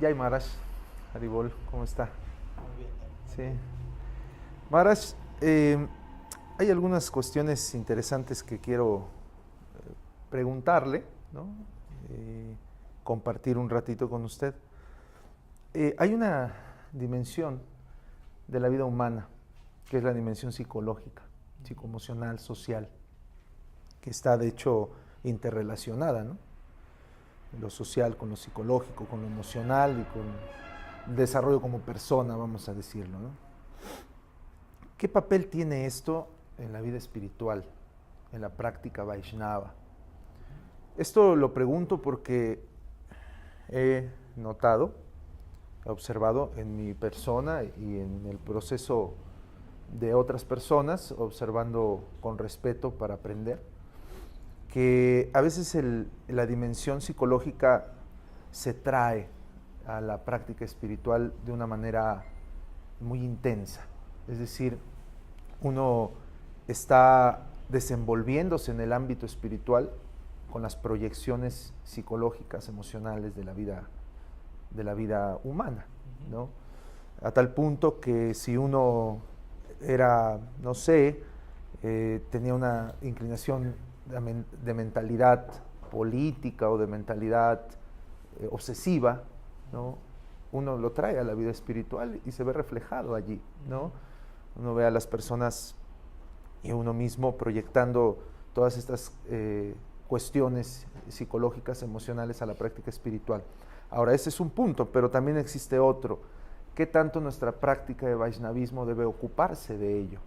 Jai Maharaj, Haribol, ¿cómo está? Muy bien. Sí. Maharaj, hay algunas cuestiones interesantes que quiero preguntarle, ¿no? Compartir un ratito con usted. Hay una dimensión de la vida humana, que es la dimensión psicológica, psicoemocional, social, que está de hecho interrelacionada, ¿no? Lo social con lo psicológico, con lo emocional y con el desarrollo como persona, vamos a decirlo, ¿no? ¿Qué papel tiene esto en la vida espiritual, en la práctica Vaishnava? Esto lo pregunto porque he notado, he observado en mi persona y en el proceso de otras personas, observando con respeto para aprender, que a veces la dimensión psicológica se trae a la práctica espiritual de una manera muy intensa. Es decir, uno está desenvolviéndose en el ámbito espiritual con las proyecciones psicológicas, emocionales de la vida humana, ¿no? A tal punto que si uno era, no sé, tenía una inclinación de mentalidad política o de mentalidad obsesiva, ¿no? Uno lo trae a la vida espiritual y se ve reflejado allí, ¿no? Uno ve a las personas y uno mismo proyectando todas estas cuestiones psicológicas, emocionales a la práctica espiritual. Ahora, ese es un punto, pero también existe otro. ¿Qué tanto nuestra práctica de Vaishnavismo debe ocuparse de ello,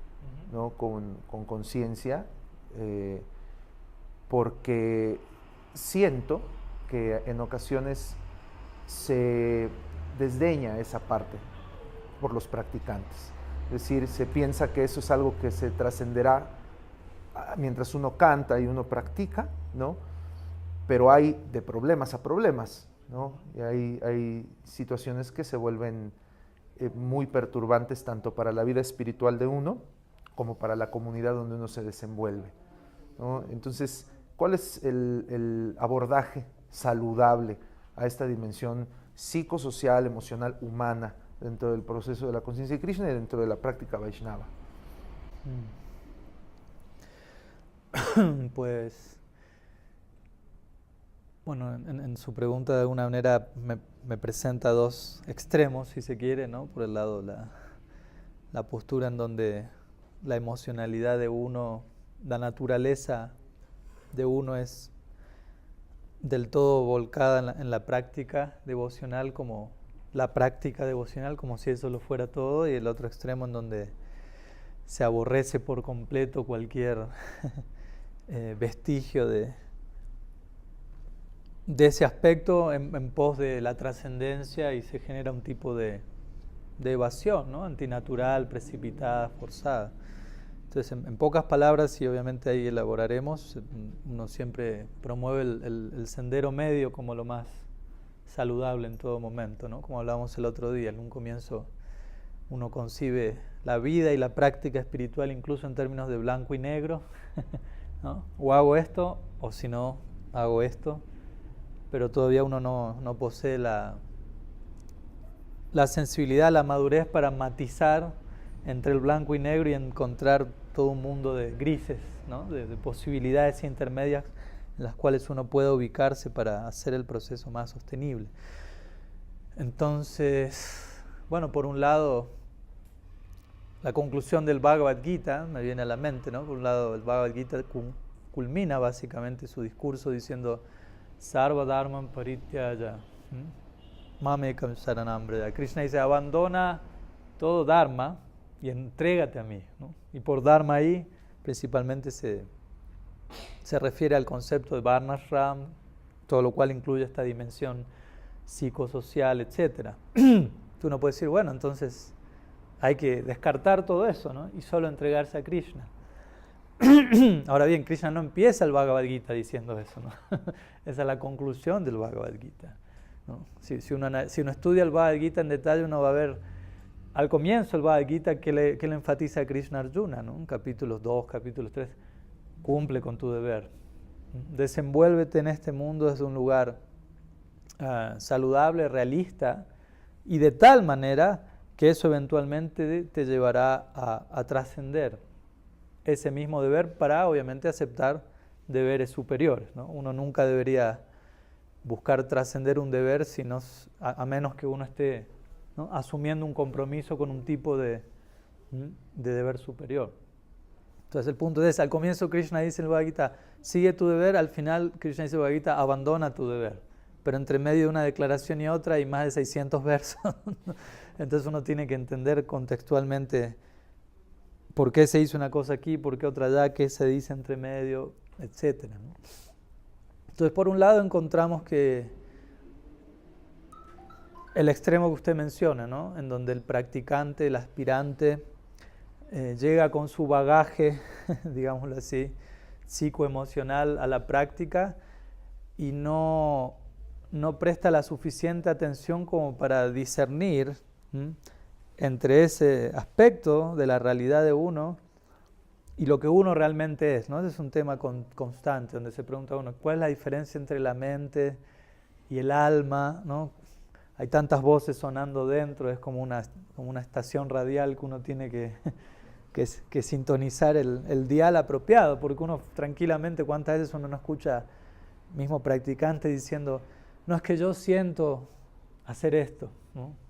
¿no? Con conciencia, porque siento que en ocasiones se desdeña esa parte por los practicantes. Es decir, se piensa que eso es algo que se trascenderá mientras uno canta y uno practica, ¿no? Pero hay de problemas a problemas, ¿no? Y hay situaciones que se vuelven muy perturbantes tanto para la vida espiritual de uno como para la comunidad donde uno se desenvuelve, ¿no? Entonces, ¿cuál es el abordaje saludable a esta dimensión psicosocial, emocional, humana dentro del proceso de la conciencia de Krishna y dentro de la práctica Vaishnava? Pues, bueno, en su pregunta de alguna manera me presenta dos extremos, si se quiere, ¿no? Por el lado la postura en donde la emocionalidad de uno, la naturaleza de uno es del todo volcada en la práctica devocional, como la práctica devocional, como si eso lo fuera todo, y el otro extremo en donde se aborrece por completo cualquier vestigio de ese aspecto en pos de la trascendencia, y se genera un tipo de evasión, ¿no? Antinatural, precipitada, forzada. Entonces, en pocas palabras, y obviamente ahí elaboraremos, uno siempre promueve el sendero medio como lo más saludable en todo momento, ¿no? Como hablábamos el otro día, en un comienzo uno concibe la vida y la práctica espiritual incluso en términos de blanco y negro, ¿no? O hago esto, o si no, hago esto, pero todavía uno no posee la sensibilidad, la madurez para matizar entre el blanco y negro y encontrar todo un mundo de grises, ¿no? de posibilidades intermedias en las cuales uno puede ubicarse para hacer el proceso más sostenible. Entonces, bueno, por un lado, la conclusión del Bhagavad Gita me viene a la mente, ¿no? Por un lado, el Bhagavad Gita culmina básicamente su discurso diciendo Sarva Dharman Parityaya Mamekam Saranam Vraja. Krishna dice, abandona todo Dharma y entrégate a mí, ¿no? Y por Dharma ahí principalmente se refiere al concepto de Varnashram, todo lo cual incluye esta dimensión psicosocial, etc. Tú no puedes decir, bueno, entonces hay que descartar todo eso, ¿no? Y solo entregarse a Krishna. Ahora bien, Krishna no empieza el Bhagavad Gita diciendo eso, ¿no? Esa es la conclusión del Bhagavad Gita, ¿no? Si uno estudia el Bhagavad Gita en detalle, uno va a ver al comienzo el Bhagavad Gita que le enfatiza a Krishna Arjuna, ¿no? En capítulos 2, capítulos 3, cumple con tu deber. Desenvuélvete en este mundo desde un lugar saludable, realista, y de tal manera que eso eventualmente te llevará a trascender ese mismo deber para, obviamente, aceptar deberes superiores, ¿no? Uno nunca debería buscar trascender un deber a menos que uno esté, ¿no?, asumiendo un compromiso con un tipo de deber superior. Entonces el punto es, al comienzo Krishna dice en el Bhagavad Gita, sigue tu deber, al final Krishna dice en el Bhagavad Gita, abandona tu deber. Pero entre medio de una declaración y otra hay más de 600 versos. Entonces uno tiene que entender contextualmente por qué se hizo una cosa aquí, por qué otra allá, qué se dice entre medio, etc., ¿no? Entonces, por un lado encontramos que el extremo que usted menciona, ¿no?, en donde el practicante, el aspirante, llega con su bagaje, digámoslo así, psicoemocional a la práctica y no presta la suficiente atención como para discernir entre ese aspecto de la realidad de uno y lo que uno realmente es, ¿no? Ese es un tema constante, donde se pregunta uno, ¿cuál es la diferencia entre la mente y el alma, ¿no? Hay tantas voces sonando dentro, es como una estación radial que uno tiene que sintonizar el dial apropiado, porque uno tranquilamente, ¿cuántas veces uno no escucha mismo practicante diciendo, no es que yo siento hacer esto, ¿no?,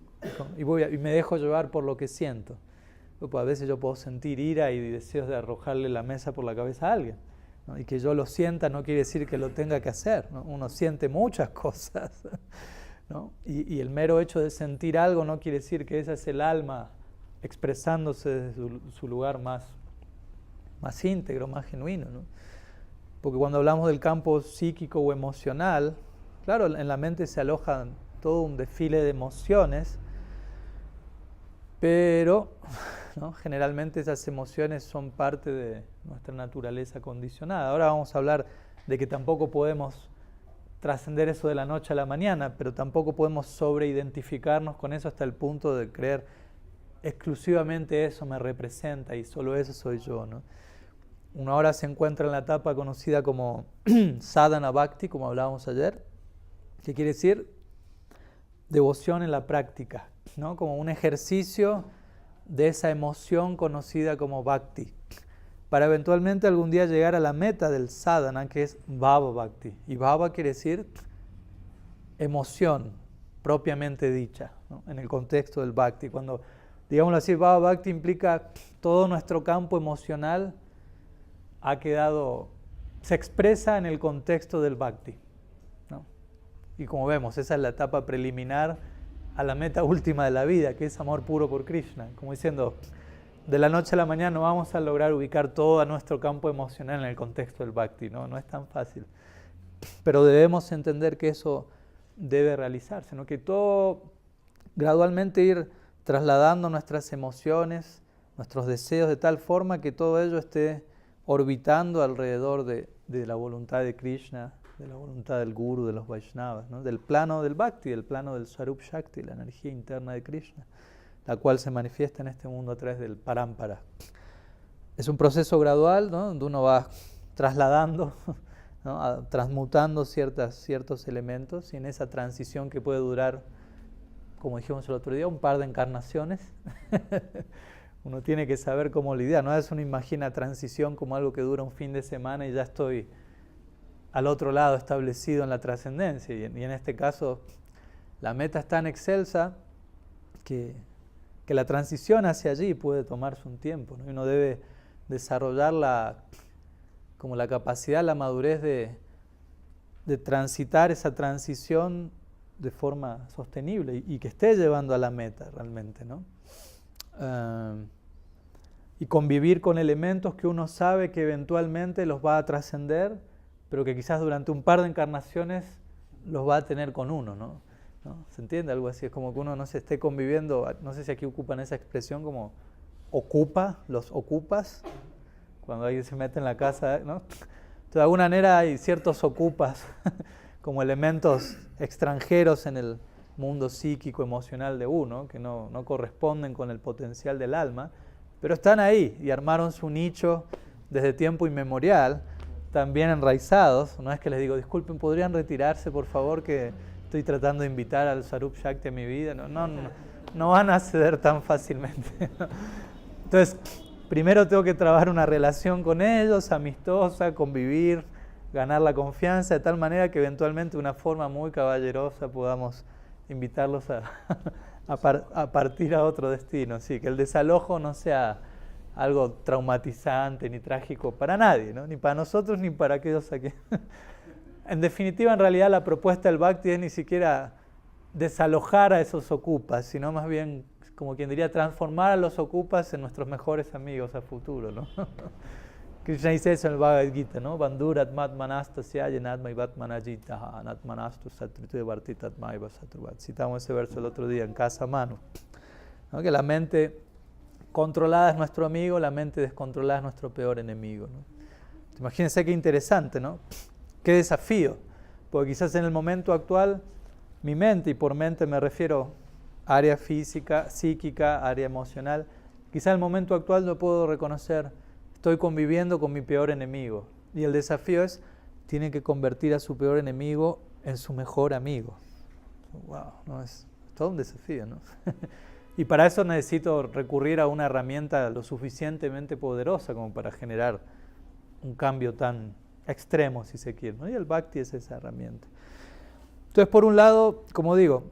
y me dejo llevar por lo que siento? Pues a veces yo puedo sentir ira y deseos de arrojarle la mesa por la cabeza a alguien, ¿no? Y que yo lo sienta no quiere decir que lo tenga que hacer, ¿no? Uno siente muchas cosas, ¿no? Y el mero hecho de sentir algo no quiere decir que ese es el alma expresándose desde su lugar más íntegro, más genuino, ¿no? Porque cuando hablamos del campo psíquico o emocional, claro, en la mente se aloja todo un desfile de emociones, pero, ¿no?, generalmente esas emociones son parte de nuestra naturaleza condicionada. Ahora vamos a hablar de que tampoco podemos trascender eso de la noche a la mañana, pero tampoco podemos sobreidentificarnos con eso hasta el punto de creer exclusivamente eso me representa y solo eso soy yo, ¿no? Uno ahora se encuentra en la etapa conocida como sadhana bhakti, como hablábamos ayer, que quiere decir devoción en la práctica, ¿no?, como un ejercicio de esa emoción conocida como bhakti, para eventualmente algún día llegar a la meta del sadhana, que es bhava bhakti. Y bhava quiere decir emoción propiamente dicha, ¿no?, en el contexto del bhakti. Cuando, digámoslo así, bhava bhakti implica todo nuestro campo emocional se expresa en el contexto del bhakti, ¿no? Y como vemos, esa es la etapa preliminar a la meta última de la vida, que es amor puro por Krishna. Como diciendo, de la noche a la mañana no vamos a lograr ubicar todo nuestro campo emocional en el contexto del bhakti, ¿no? No es tan fácil. Pero debemos entender que eso debe realizarse, ¿no? Que todo gradualmente ir trasladando nuestras emociones, nuestros deseos de tal forma que todo ello esté orbitando alrededor de la voluntad de Krishna, de la voluntad del Guru, de los Vaishnavas, ¿no?, del plano del Bhakti, del plano del Swarup Shakti, la energía interna de Krishna, la cual se manifiesta en este mundo a través del Parampara. Es un proceso gradual, ¿no?, donde uno va trasladando, ¿no?, transmutando ciertos elementos, y en esa transición que puede durar, como dijimos el otro día, un par de encarnaciones, uno tiene que saber cómo lidiar. No es uno imagina transición como algo que dura un fin de semana y ya estoy al otro lado establecido en la trascendencia. Y en este caso, la meta es tan excelsa que la transición hacia allí puede tomarse un tiempo, ¿no? Y uno debe desarrollar como la capacidad, la madurez de transitar esa transición de forma sostenible y que esté llevando a la meta realmente, ¿no? Y convivir con elementos que uno sabe que eventualmente los va a trascender, pero que quizás durante un par de encarnaciones los va a tener con uno, ¿no? ¿Se entiende? Algo así, es como que uno no se esté conviviendo, no sé si aquí ocupan esa expresión como los ocupas, cuando alguien se mete en la casa, ¿no? Entonces, de alguna manera hay ciertos ocupas como elementos extranjeros en el mundo psíquico, emocional de uno, que no corresponden con el potencial del alma, pero están ahí y armaron su nicho desde tiempo inmemorial, también enraizados. No es que les digo, disculpen, ¿podrían retirarse, por favor, que estoy tratando de invitar al Swarup Shakti a mi vida, no van a ceder tan fácilmente. Entonces, primero tengo que trabajar una relación con ellos, amistosa, convivir, ganar la confianza, de tal manera que eventualmente de una forma muy caballerosa podamos invitarlos a partir a otro destino. Sí, que el desalojo no sea algo traumatizante ni trágico para nadie, ¿no? Ni para nosotros ni para aquellos aquí. En definitiva, en realidad la propuesta del Bhakti es ni siquiera desalojar a esos okupas, sino más bien, como quien diría, transformar a los okupas en nuestros mejores amigos a futuro, ¿no? Krishna dice eso en el Bhagavad Gita, ¿no? Bandhurat matmanastasya yanatmai vatmanajitaha anatmanastu satrute vartitatmaiva satruvat. Citamos ese verso el otro día en Casa Manu, ¿no? Que la mente controlada es nuestro amigo, la mente descontrolada es nuestro peor enemigo, ¿no? Imagínense qué interesante, ¿no? Qué desafío, porque quizás en el momento actual mi mente, y por mente me refiero a área física, psíquica, área emocional, quizás en el momento actual no puedo reconocer, estoy conviviendo con mi peor enemigo. Y el desafío es, tiene que convertir a su peor enemigo en su mejor amigo. Wow, ¿no? Es todo un desafío, ¿no? Y para eso necesito recurrir a una herramienta lo suficientemente poderosa como para generar un cambio tan extremo, si se quiere, ¿no? Y el Bhakti es esa herramienta. Entonces, por un lado, como digo,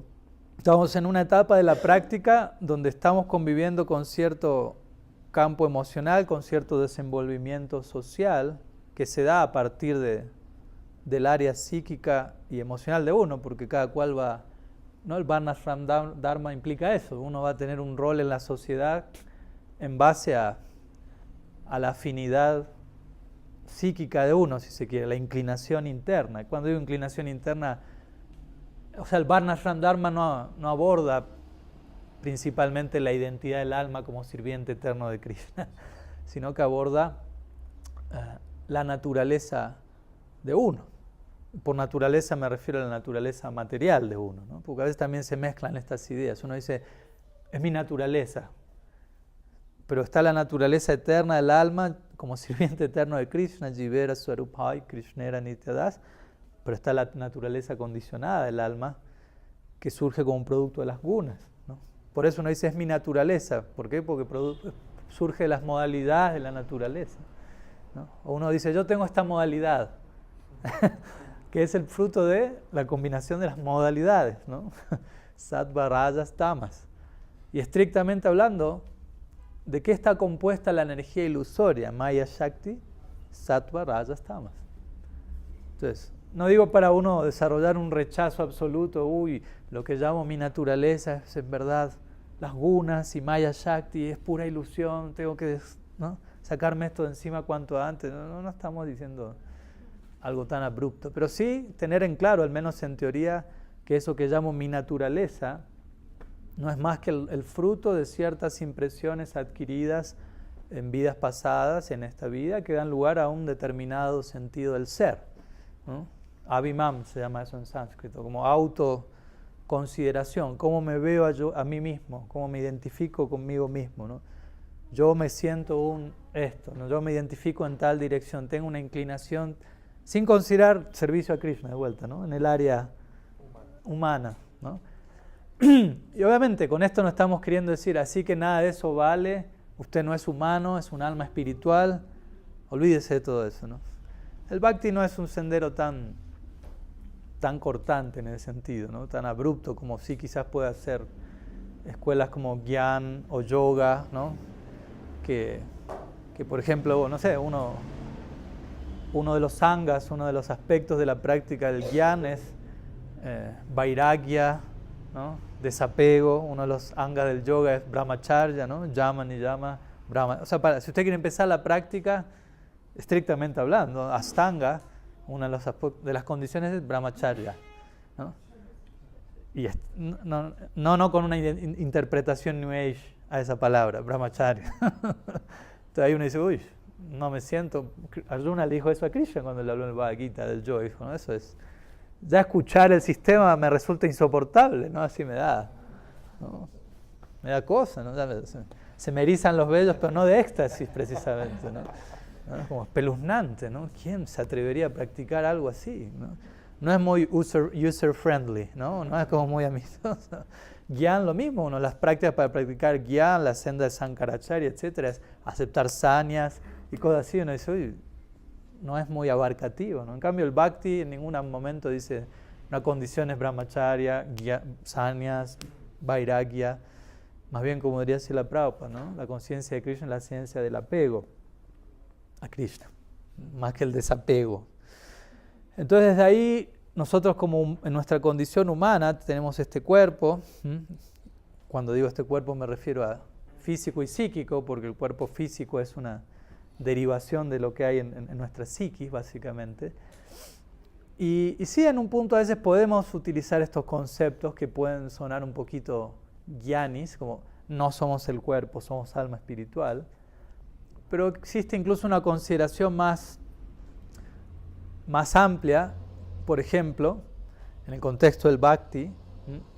estamos en una etapa de la práctica donde estamos conviviendo con cierto campo emocional, con cierto desenvolvimiento social que se da a partir del área psíquica y emocional de uno, porque cada cual va, ¿no? El Varnashram Dharma implica eso, uno va a tener un rol en la sociedad en base a la afinidad psíquica de uno, si se quiere, la inclinación interna. Cuando digo inclinación interna, o sea, el Varnashram Dharma no aborda principalmente la identidad del alma como sirviente eterno de Krishna, sino que aborda la naturaleza de uno. Por naturaleza me refiero a la naturaleza material de uno, ¿no? Porque a veces también se mezclan estas ideas. Uno dice, es mi naturaleza, pero está la naturaleza eterna del alma como sirviente eterno de Krishna, Jivera Swarupai, Krishnera Nityadas, pero está la naturaleza condicionada del alma que surge como un producto de las gunas, ¿no? Por eso uno dice, es mi naturaleza. ¿Por qué? Porque surge de las modalidades de la naturaleza, ¿no? O uno dice, yo tengo esta modalidad, que es el fruto de la combinación de las modalidades, ¿no? Sattva, Rajas, Tamas. Y estrictamente hablando, ¿de qué está compuesta la energía ilusoria? Maya Shakti, Sattva, Rajas, Tamas. Entonces, no digo para uno desarrollar un rechazo absoluto, lo que llamo mi naturaleza es en verdad las gunas y Maya Shakti es pura ilusión, tengo que, ¿no?, sacarme esto de encima cuanto antes. No estamos diciendo algo tan abrupto, pero sí tener en claro, al menos en teoría, que eso que llamo mi naturaleza no es más que el fruto de ciertas impresiones adquiridas en vidas pasadas, en esta vida, que dan lugar a un determinado sentido del ser, ¿no? Abhimam se llama eso en sánscrito, como autoconsideración, cómo me veo a mí mismo, cómo me identifico conmigo mismo, ¿no? Yo me siento esto, ¿no? Yo me identifico en tal dirección, tengo una inclinación, sin considerar servicio a Krishna de vuelta, ¿no?, en el área humana, ¿no? Y obviamente con esto no estamos queriendo decir, así que nada de eso vale, usted no es humano, es un alma espiritual, olvídese de todo eso, ¿no? El Bhakti no es un sendero tan cortante en ese sentido, ¿no?, tan abrupto como sí quizás pueda ser escuelas como Gyan o Yoga, ¿no?, que por ejemplo, no sé, uno de los sangas, uno de los aspectos de la práctica del Gyan es vairagya, ¿no?, desapego. Uno de los angas del yoga es brahmacharya, ¿no?, yama, niyama, brahma. O sea, si usted quiere empezar la práctica, estrictamente hablando, astanga, una de las condiciones es brahmacharya, ¿no? Y no con una interpretación New Age a esa palabra, brahmacharya. Entonces ahí uno dice, no me siento. Arjuna le dijo eso a Krishna cuando le habló en el Bhagavad Gita del yo. Dijo, no, eso es. Ya escuchar el sistema me resulta insoportable, ¿no? Así me da, ¿no? Me da cosa, ¿no? Se me erizan los vellos, pero no de éxtasis precisamente, ¿no? Como espeluznante, ¿no? ¿Quién se atrevería a practicar algo así, ¿no? no es muy user-friendly, ¿no? No es como muy amistoso. Gyan lo mismo, uno las prácticas para practicar Gyan, la senda de Sankaracharya, etcétera, es aceptar sanyas y cosas así. Uno dice, uy, no es muy abarcativo, ¿no? En cambio el Bhakti en ningún momento dice una condición es brahmacharya, sanyas, vairagya. Más bien, como diría Srila Prabhupada, ¿no? La conciencia de Krishna es la ciencia del apego a Krishna, más que el desapego. Entonces, desde ahí, nosotros como en nuestra condición humana tenemos este cuerpo. Cuando digo este cuerpo me refiero a físico y psíquico, porque el cuerpo físico es una derivación de lo que hay en nuestra psiquis, básicamente. Y sí, en un punto a veces podemos utilizar estos conceptos que pueden sonar un poquito gyanis, como no somos el cuerpo, somos alma espiritual, pero existe incluso una consideración más amplia. Por ejemplo, en el contexto del bhakti,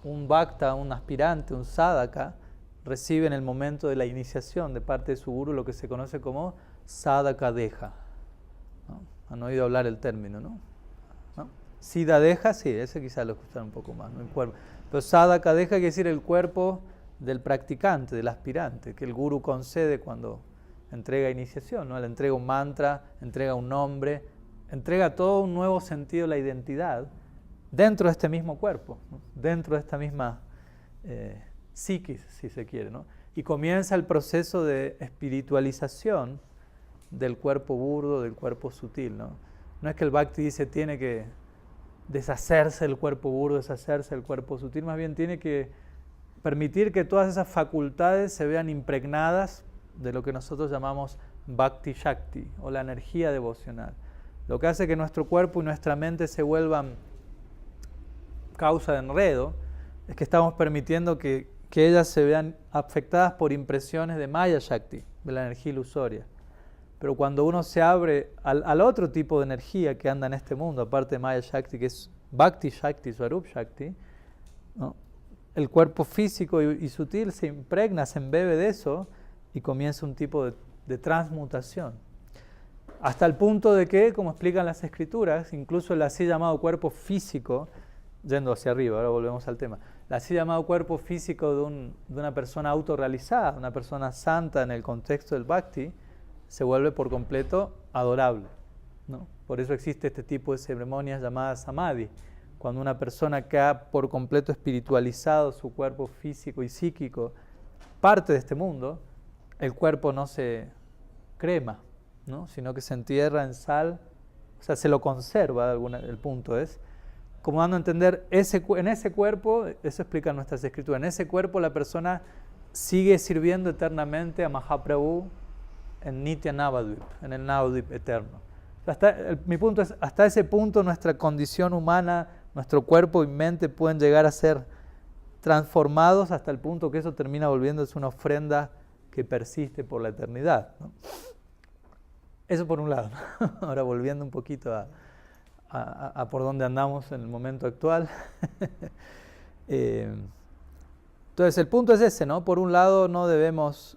un bhakta, un aspirante, un sadhaka, recibe en el momento de la iniciación de parte de su guru lo que se conoce como sadhaka deja, ¿no? Han oído hablar el término, ¿no? Siddha deja, sí, ese quizás lo escucharon un poco más, ¿no? El cuerpo. Pero sadhaka deja quiere decir el cuerpo del practicante, del aspirante, que el guru concede cuando entrega iniciación, ¿no? Le entrega un mantra, entrega un nombre, entrega todo un nuevo sentido de la identidad dentro de este mismo cuerpo, ¿no? Dentro de esta misma psiquis, si se quiere, ¿no? Y comienza el proceso de espiritualización del cuerpo burdo, del cuerpo sutil, ¿no? No es que el bhakti dice tiene que deshacerse del cuerpo burdo, deshacerse del cuerpo sutil, más bien tiene que permitir que todas esas facultades se vean impregnadas de lo que nosotros llamamos Bhakti Shakti, o la energía devocional. Lo que hace que nuestro cuerpo y nuestra mente se vuelvan causa de enredo es que estamos permitiendo que ellas se vean afectadas por impresiones de Maya Shakti, de la energía ilusoria. Pero cuando uno se abre al otro tipo de energía que anda en este mundo, aparte de Maya Shakti, que es Bhakti Shakti, Swarup Shakti, ¿no? El cuerpo físico y sutil se impregna, se embebe de eso y comienza un tipo de transmutación. Hasta el punto de que, como explican las escrituras, incluso el así llamado cuerpo físico, yendo hacia arriba, ahora volvemos al tema, el así llamado cuerpo físico de una persona autorrealizada, una persona santa en el contexto del Bhakti, se vuelve por completo adorable, ¿no? Por eso existe este tipo de ceremonias llamadas samadhi, cuando una persona que ha por completo espiritualizado su cuerpo físico y psíquico, parte de este mundo, el cuerpo no se crema, ¿no? Sino que se entierra en sal, o sea, se lo conserva, el punto es, como dando a entender, en ese cuerpo, eso explica nuestras escrituras, en ese cuerpo la persona sigue sirviendo eternamente a Mahaprabhu en Nitya Navadvip, en el Navadvip eterno. Mi punto es, hasta ese punto nuestra condición humana, nuestro cuerpo y mente pueden llegar a ser transformados hasta el punto que eso termina volviéndose una ofrenda que persiste por la eternidad, ¿no? Eso por un lado, ¿no? Ahora volviendo un poquito a por dónde andamos en el momento actual. Entonces el punto es ese, ¿no? Por un lado no debemos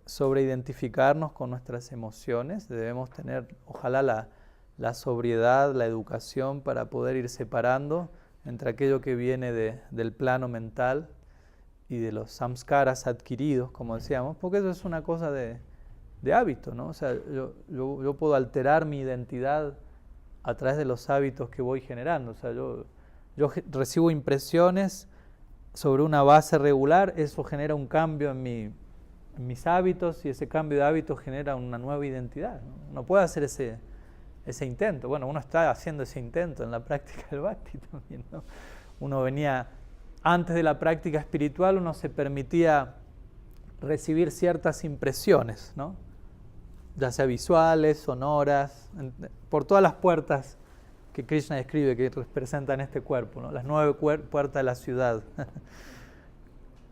sobreidentificarnos con nuestras emociones, debemos tener, ojalá, la sobriedad, la educación para poder ir separando entre aquello que viene del plano mental y de los samskaras adquiridos, como decíamos, porque eso es una cosa de hábito, ¿no? O sea, yo puedo alterar mi identidad a través de los hábitos que voy generando. O sea, yo recibo impresiones sobre una base regular, eso genera un cambio en mis hábitos y ese cambio de hábitos genera una nueva identidad, ¿no? Uno puede hacer ese intento. Bueno, uno está haciendo ese intento en la práctica del Bhakti también, ¿no? Uno venía, antes de la práctica espiritual, uno se permitía recibir ciertas impresiones, ¿no? Ya sea visuales, sonoras, por todas las puertas que Krishna describe que representan este cuerpo, ¿no? Las 9 puertas de la ciudad.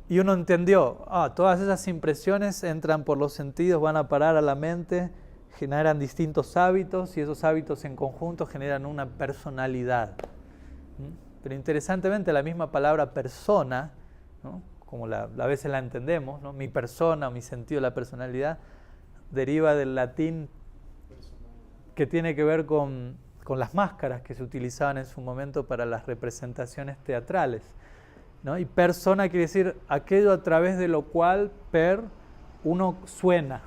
Y uno entendió, todas esas impresiones entran por los sentidos, van a parar a la mente, generan distintos hábitos y esos hábitos en conjunto generan una personalidad. Pero interesantemente la misma palabra persona, ¿no? Como a veces la entendemos, ¿no? Mi persona o mi sentido de la personalidad, deriva del latín que tiene que ver con con las máscaras que se utilizaban en su momento para las representaciones teatrales, ¿no? Y persona quiere decir aquello a través de lo cual uno suena,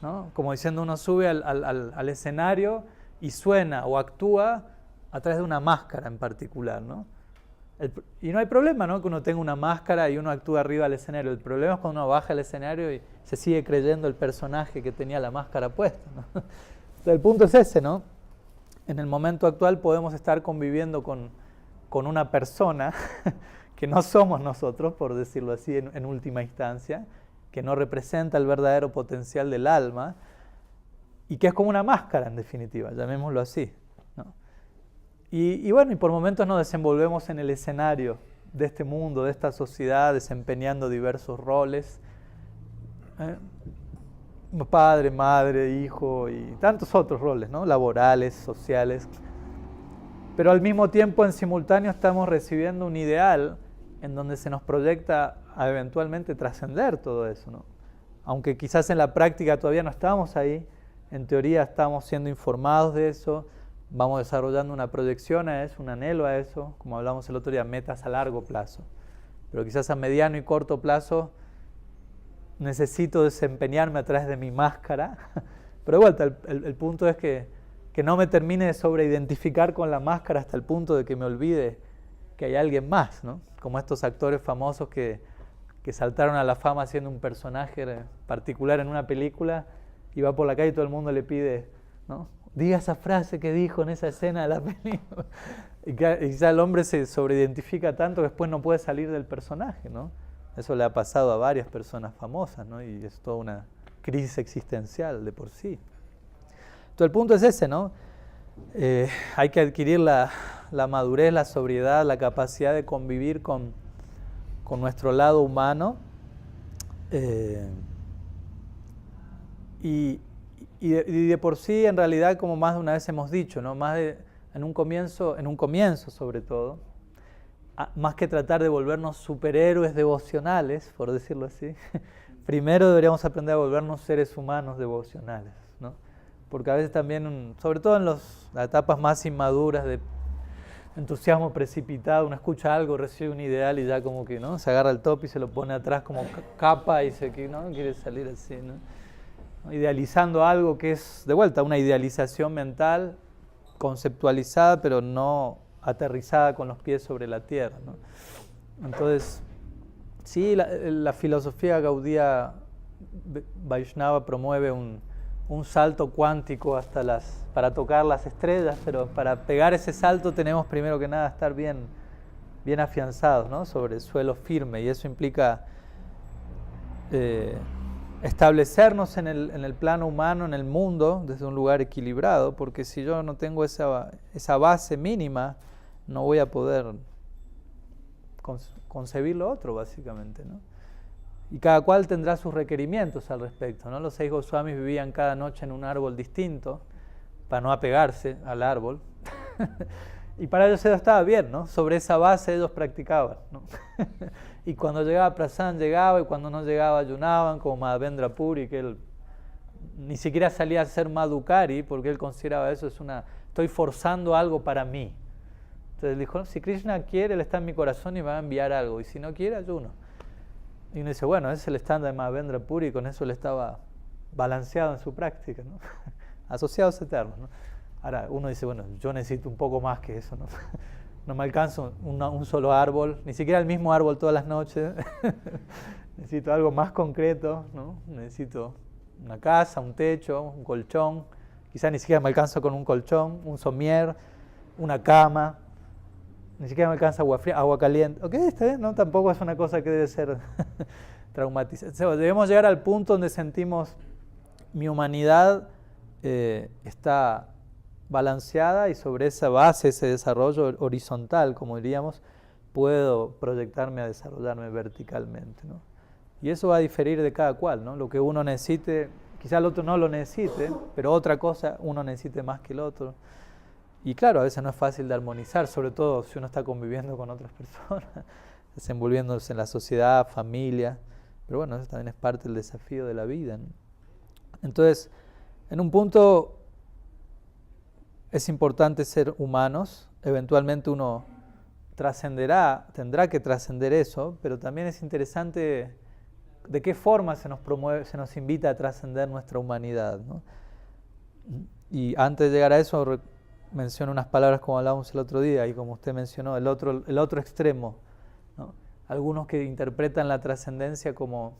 ¿no? Como diciendo, uno sube al escenario y suena o actúa a través de una máscara en particular, ¿no? Y no hay problema, ¿no?, que uno tenga una máscara y uno actúa arriba del escenario. El problema es cuando uno baja al escenario y se sigue creyendo el personaje que tenía la máscara puesta, ¿no? Entonces, el punto es ese, ¿no? En el momento actual podemos estar conviviendo con una persona que no somos nosotros, por decirlo así, en última instancia, que no representa el verdadero potencial del alma y que es como una máscara, en definitiva, llamémoslo así, ¿no? Y bueno, y por momentos nos desenvolvemos en el escenario de este mundo, de esta sociedad, desempeñando diversos roles, padre, madre, hijo y tantos otros roles, ¿no?, laborales, sociales. Pero al mismo tiempo, en simultáneo, estamos recibiendo un ideal en donde se nos proyecta a eventualmente trascender todo eso, ¿no? Aunque quizás en la práctica todavía no estamos ahí, en teoría estamos siendo informados de eso, vamos desarrollando una proyección a eso, un anhelo a eso, como hablamos el otro día, metas a largo plazo. Pero quizás a mediano y corto plazo necesito desempeñarme a través de mi máscara. Pero de vuelta, el punto es que no me termine de sobreidentificar con la máscara hasta el punto de que me olvide que hay alguien más, ¿no? Como estos actores famosos que saltaron a la fama haciendo un personaje particular en una película y va por la calle y todo el mundo le pide, ¿no?, diga esa frase que dijo en esa escena de la película. Y quizá el hombre se sobreidentifica tanto que después no puede salir del personaje, ¿no? Eso le ha pasado a varias personas famosas, ¿no? Y es toda una crisis existencial de por sí. Entonces el punto es ese, ¿no? Hay que adquirir la madurez, la sobriedad, la capacidad de convivir con nuestro lado humano. Y de por sí, en realidad, como más de una vez hemos dicho, ¿no?, en un comienzo sobre todo, más que tratar de volvernos superhéroes devocionales, por decirlo así, primero deberíamos aprender a volvernos seres humanos devocionales, ¿no? Porque a veces también, sobre todo en las etapas más inmaduras de entusiasmo precipitado, uno escucha algo, recibe un ideal y ya como que, ¿no?, se agarra el top y se lo pone atrás como capa y no quiere salir así, ¿no? Idealizando algo que es, de vuelta, una idealización mental, conceptualizada, pero no aterrizada con los pies sobre la tierra, ¿no? Entonces, sí, la filosofía gaudía Vaishnava promueve un salto cuántico para tocar las estrellas, pero para pegar ese salto tenemos primero que nada estar bien afianzados, ¿no?, sobre el suelo firme, y eso implica establecernos en el plano humano, en el mundo, desde un lugar equilibrado, porque si yo no tengo esa base mínima, no voy a poder concebir lo otro, básicamente, ¿no? Y cada cual tendrá sus requerimientos al respecto, ¿no? Los 6 Goswamis vivían cada noche en un árbol distinto para no apegarse al árbol. Y para ellos eso estaba bien, ¿no? Sobre esa base ellos practicaban, ¿no? Y cuando llegaba Prasan llegaba, y cuando no llegaba ayunaban, como Madhavendra Puri, que él ni siquiera salía a ser Madhukari, porque él consideraba eso, estoy forzando algo para mí. Entonces dijo, no, si Krishna quiere, él está en mi corazón y me va a enviar algo, y si no quiere, ayuno. Y uno dice, bueno, ese es el estándar de Madhavendra Puri, y con eso él estaba balanceado en su práctica, ¿no? Asociados eternos, ¿no? Ahora uno dice, bueno, yo necesito un poco más que eso, ¿no? No me alcanza un solo árbol, ni siquiera el mismo árbol todas las noches. Necesito algo más concreto, ¿no? Necesito una casa, un techo, un colchón. Quizás ni siquiera me alcanza con un colchón, un somier, una cama. Ni siquiera me alcanza agua fría, agua caliente. Ok, está bien, ¿no? Tampoco es una cosa que debe ser traumatizante. O sea, debemos llegar al punto donde sentimos mi humanidad está balanceada, y sobre esa base, ese desarrollo horizontal, como diríamos, puedo proyectarme a desarrollarme verticalmente, ¿no? Y eso va a diferir de cada cual, ¿no? Lo que uno necesite, quizá el otro no lo necesite, pero otra cosa uno necesite más que el otro. Y claro, a veces no es fácil de armonizar, sobre todo si uno está conviviendo con otras personas, desenvolviéndose en la sociedad, familia, pero bueno, eso también es parte del desafío de la vida, ¿no? Entonces, en un punto, es importante ser humanos, eventualmente uno tendrá que trascender eso, pero también es interesante de qué forma se nos invita a trascender nuestra humanidad, ¿no? Y antes de llegar a eso, menciono unas palabras como hablábamos el otro día, y como usted mencionó, el otro extremo, ¿no? Algunos que interpretan la trascendencia como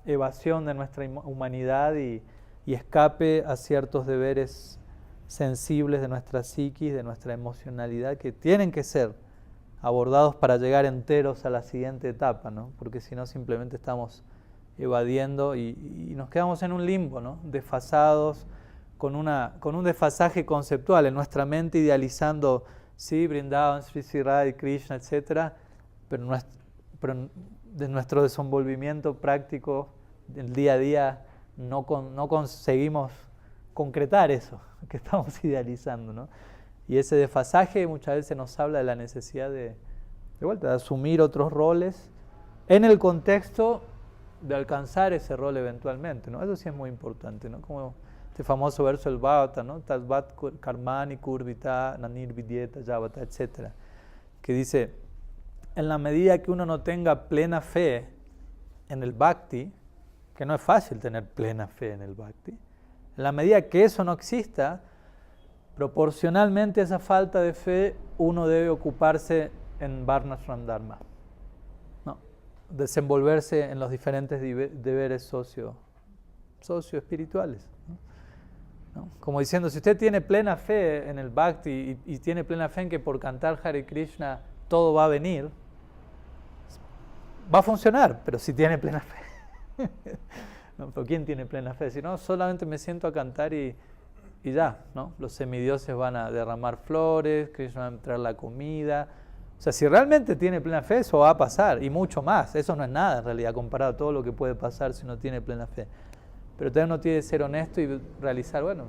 evasión de nuestra humanidad y escape a ciertos deberes sensibles de nuestra psiquis, de nuestra emocionalidad, que tienen que ser abordados para llegar enteros a la siguiente etapa, ¿no? Porque si no simplemente estamos evadiendo y nos quedamos en un limbo, ¿no? Desfasados, con un desfasaje conceptual en nuestra mente, idealizando, sí, Vrindavan, Sri Sri Radha, Krishna, etc., pero de nuestro desenvolvimiento práctico del día a día no conseguimos concretar eso que estamos idealizando, ¿no? Y ese desfasaje muchas veces nos habla de la necesidad de asumir otros roles en el contexto de alcanzar ese rol eventualmente, ¿no? Eso sí es muy importante, ¿no? Como este famoso verso del Bhagavata, ¿no? Tasvat karmani kurvita nanirvidyeta yavata, etc., que dice, en la medida que uno no tenga plena fe en el bhakti, que no es fácil tener plena fe en el bhakti, en la medida que eso no exista, proporcionalmente a esa falta de fe, uno debe ocuparse en Varnashram Dharma, ¿no? Desenvolverse en los diferentes deberes socio-espirituales, ¿no? Como diciendo, si usted tiene plena fe en el Bhakti y tiene plena fe en que por cantar Hare Krishna todo va a venir, va a funcionar, pero si tiene plena fe. ¿No? ¿Pero quién tiene plena fe? Si no, solamente me siento a cantar y ya, ¿no? Los semidioses van a derramar flores, Krishna va a traer la comida. O sea, si realmente tiene plena fe, eso va a pasar, y mucho más. Eso no es nada en realidad, comparado a todo lo que puede pasar si uno tiene plena fe. Pero también uno tiene que ser honesto y realizar, bueno,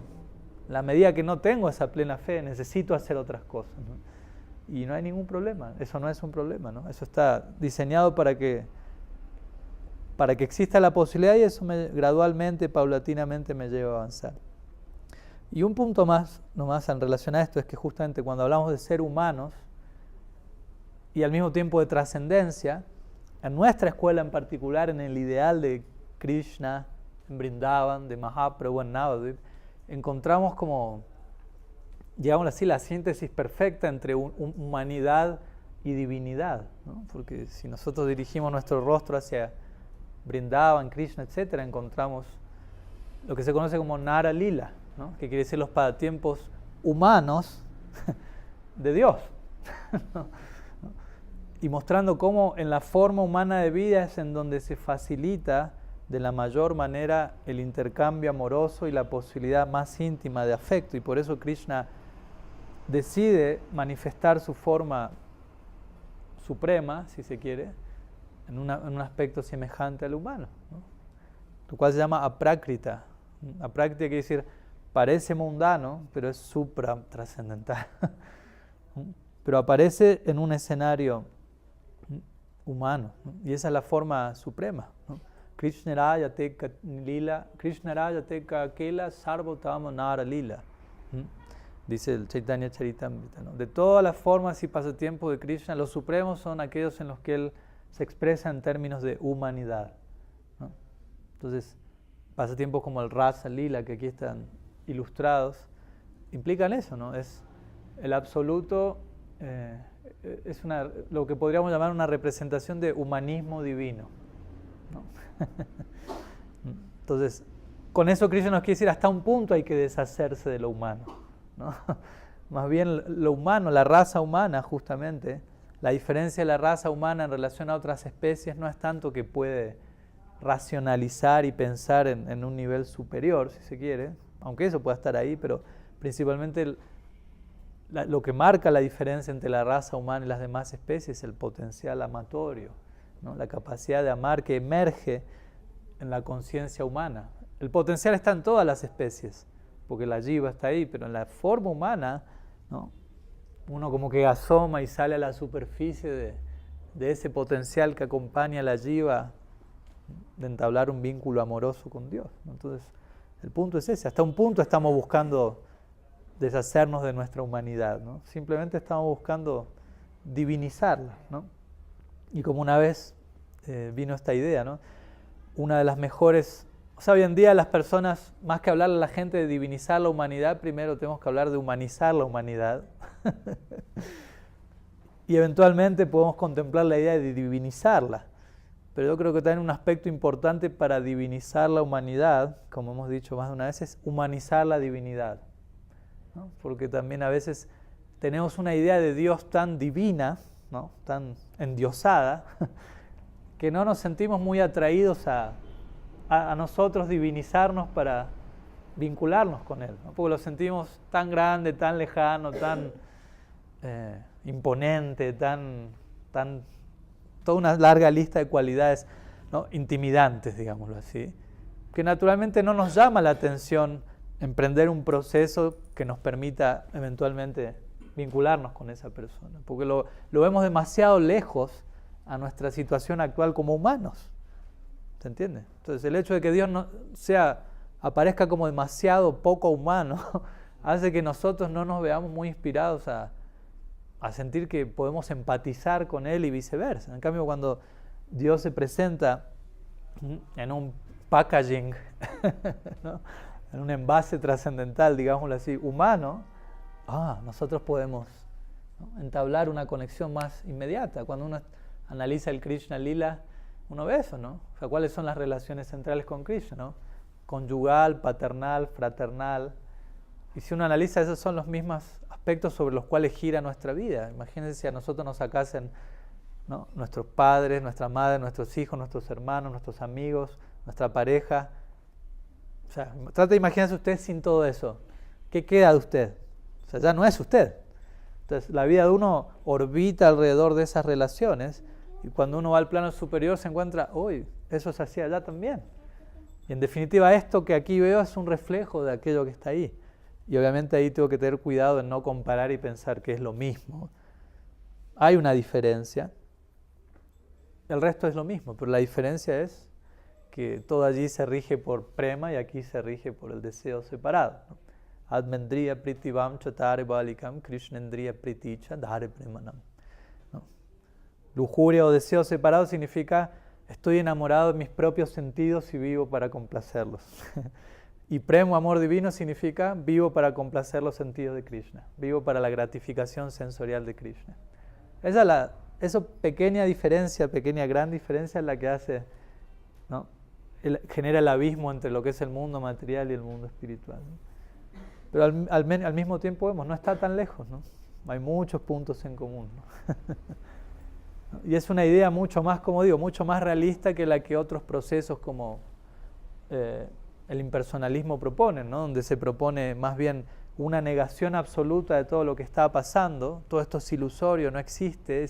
la medida que no tengo esa plena fe, necesito hacer otras cosas, ¿no? Y no hay ningún problema, eso no es un problema, ¿no? Eso está diseñado para que exista la posibilidad, y eso gradualmente, paulatinamente me lleva a avanzar. Y un punto más, nomás en relación a esto, es que justamente cuando hablamos de ser humanos y al mismo tiempo de trascendencia, en nuestra escuela en particular, en el ideal de Krishna, en Vrindavan, de Mahaprabhu en Navadvip, encontramos como, digámoslo así, la síntesis perfecta entre humanidad y divinidad, ¿no? Porque si nosotros dirigimos nuestro rostro hacia Vrindavan, Krishna, etc., encontramos lo que se conoce como Nara Lila, ¿no? Que quiere decir los pasatiempos humanos de Dios. ¿No? Y mostrando cómo en la forma humana de vida es en donde se facilita de la mayor manera el intercambio amoroso y la posibilidad más íntima de afecto. Y por eso Krishna decide manifestar su forma suprema, si se quiere, en un aspecto semejante al humano, ¿no? Lo cual se llama aprakrita. Aprakrita quiere decir, parece mundano, pero es supra-trascendental. Pero aparece en un escenario humano, ¿no? Y esa es la forma suprema, ¿no? Krishnaraya te kakela sarvotama nara lila, dice el Chaitanya Charitamrita, ¿no? De todas las formas y pasatiempos de Krishna, los supremos son aquellos en los que él se expresa en términos de humanidad, ¿no? Entonces, pasatiempos como el Rasa Lila, que aquí están ilustrados, implican eso, ¿no? Es el absoluto, es lo que podríamos llamar una representación de humanismo divino, ¿no? Entonces, con eso Krishna nos quiere decir, hasta un punto hay que deshacerse de lo humano, ¿no? Más bien lo humano, la raza humana, justamente, la diferencia de la raza humana en relación a otras especies no es tanto que puede racionalizar y pensar en un nivel superior, si se quiere, aunque eso pueda estar ahí, pero principalmente lo que marca la diferencia entre la raza humana y las demás especies es el potencial amatorio, ¿no? La capacidad de amar que emerge en la conciencia humana. El potencial está en todas las especies, porque la jiva está ahí, pero en la forma humana, ¿no? Uno como que asoma y sale a la superficie de ese potencial que acompaña a la jiva de entablar un vínculo amoroso con Dios, ¿no? Entonces, el punto es ese. Hasta un punto estamos buscando deshacernos de nuestra humanidad, ¿no? Simplemente estamos buscando divinizarla, ¿no? Y como una vez vino esta idea, ¿no? Una de las mejores... O sea, hoy en día las personas, más que hablarle a la gente de divinizar la humanidad, primero tenemos que hablar de humanizar la humanidad. Y eventualmente podemos contemplar la idea de divinizarla. Pero yo creo que también un aspecto importante para divinizar la humanidad, como hemos dicho más de una vez, es humanizar la divinidad, ¿no? Porque también a veces tenemos una idea de Dios tan divina, ¿no? Tan endiosada, que no nos sentimos muy atraídos a nosotros divinizarnos para vincularnos con Él, ¿no? Porque lo sentimos tan grande, tan lejano, tan imponente, toda una larga lista de cualidades, ¿no? Intimidantes, digámoslo así, que naturalmente no nos llama la atención emprender un proceso que nos permita eventualmente vincularnos con esa persona, porque lo vemos demasiado lejos a nuestra situación actual como humanos. ¿Se entiende? Entonces el hecho de que Dios aparezca como demasiado poco humano hace que nosotros no nos veamos muy inspirados a sentir que podemos empatizar con Él y viceversa. En cambio, cuando Dios se presenta en un packaging, ¿no? En un envase trascendental, digámoslo así, humano, nosotros podemos, ¿no? Entablar una conexión más inmediata. Cuando uno analiza el Krishna Lila, uno ve eso, ¿no? O sea, ¿cuáles son las relaciones centrales con Krishna, ¿no? Conyugal, paternal, fraternal. Y si uno analiza, esos son los mismos aspectos sobre los cuales gira nuestra vida. Imagínense si a nosotros nos sacasen, ¿no? Nuestros padres, nuestra madre, nuestros hijos, nuestros hermanos, nuestros amigos, nuestra pareja. O sea, trate de imaginarse usted sin todo eso. ¿Qué queda de usted? O sea, ya no es usted. Entonces, la vida de uno orbita alrededor de esas relaciones. Y cuando uno va al plano superior se encuentra, uy, eso se hacía allá también. Y en definitiva esto que aquí veo es un reflejo de aquello que está ahí. Y obviamente ahí tengo que tener cuidado en no comparar y pensar que es lo mismo. Hay una diferencia. El resto es lo mismo, pero la diferencia es que todo allí se rige por prema y aquí se rige por el deseo separado, ¿no? Admendriya pritivam chatare balikam krishnendriya priticha dhare premanam. Lujuria o deseo separado significa estoy enamorado de mis propios sentidos y vivo para complacerlos. Y premo, amor divino, significa vivo para complacer los sentidos de Krishna, vivo para la gratificación sensorial de Krishna. Esa pequeña diferencia, pequeña gran diferencia es la que hace, ¿no? Genera el abismo entre lo que es el mundo material y el mundo espiritual, ¿no? Pero al mismo tiempo vemos, no está tan lejos, ¿no? Hay muchos puntos en común, ¿no? Y es una idea mucho más, como digo, mucho más realista que la que otros procesos como el impersonalismo proponen, ¿no? Donde se propone más bien una negación absoluta de todo lo que está pasando. Todo esto es ilusorio, no existe.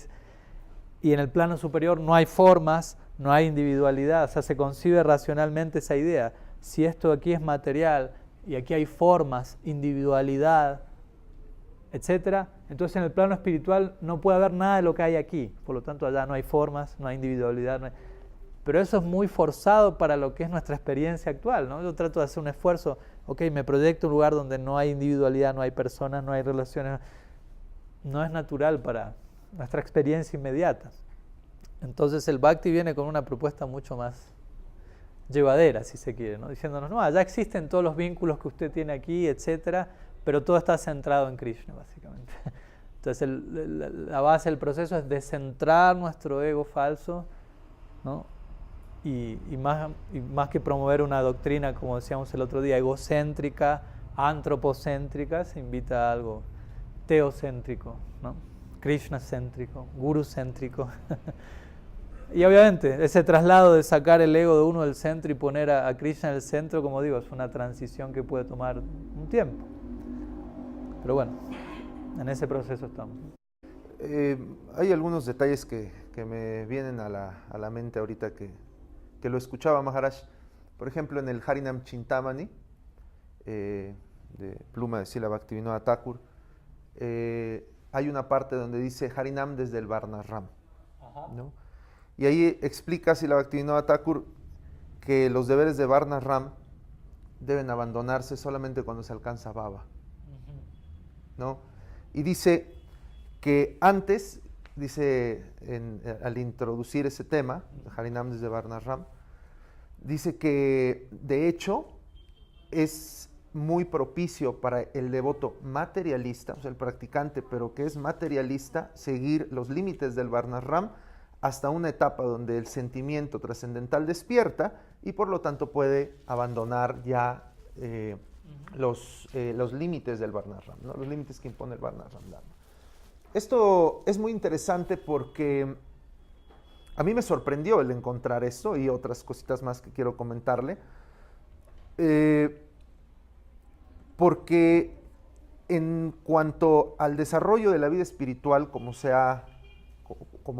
Y en el plano superior no hay formas, no hay individualidad. O sea, se concibe racionalmente esa idea. Si esto aquí es material y aquí hay formas, individualidad, etcétera, entonces en el plano espiritual no puede haber nada de lo que hay aquí. Por lo tanto, allá no hay formas, no hay individualidad. Pero eso es muy forzado para lo que es nuestra experiencia actual, ¿no? Yo trato de hacer un esfuerzo, me proyecto un lugar donde no hay individualidad, no hay personas, no hay relaciones. No es natural para nuestra experiencia inmediata. Entonces el Bhakti viene con una propuesta mucho más llevadera, si se quiere, ¿no? Diciéndonos, no, ya existen todos los vínculos que usted tiene aquí, etcétera, pero todo está centrado en Krishna, básicamente. Entonces la base del proceso es descentrar nuestro ego falso, ¿no? Y más que promover una doctrina, como decíamos el otro día, egocéntrica, antropocéntrica, se invita a algo teocéntrico, ¿no? Krishna-céntrico, guru-céntrico. Y obviamente ese traslado de sacar el ego de uno del centro y poner a Krishna en el centro, como digo, es una transición que puede tomar un tiempo. Pero bueno, en ese proceso estamos. Hay algunos detalles que me vienen a la mente ahorita que lo escuchaba Maharaj. Por ejemplo, en el Harinam Chintamani, de pluma de Srila Bhaktivinoda Thakur, hay una parte donde dice Harinam desde el Varnashram, ¿no? Y ahí explica Srila Bhaktivinoda Thakur que los deberes de Varnashram deben abandonarse solamente cuando se alcanza Baba. ¿no? Y dice que antes, dice al introducir ese tema, Harinam desde Varnashram, dice que de hecho es muy propicio para el devoto materialista, o sea, el practicante, pero que es materialista, seguir los límites del Varnashram hasta una etapa donde el sentimiento trascendental despierta y por lo tanto puede abandonar ya los límites del Varnashram, ¿no? Los límites que impone el Varnashram Dharma. Esto es muy interesante porque a mí me sorprendió el encontrar esto y otras cositas más que quiero comentarle. Porque en cuanto al desarrollo de la vida espiritual, como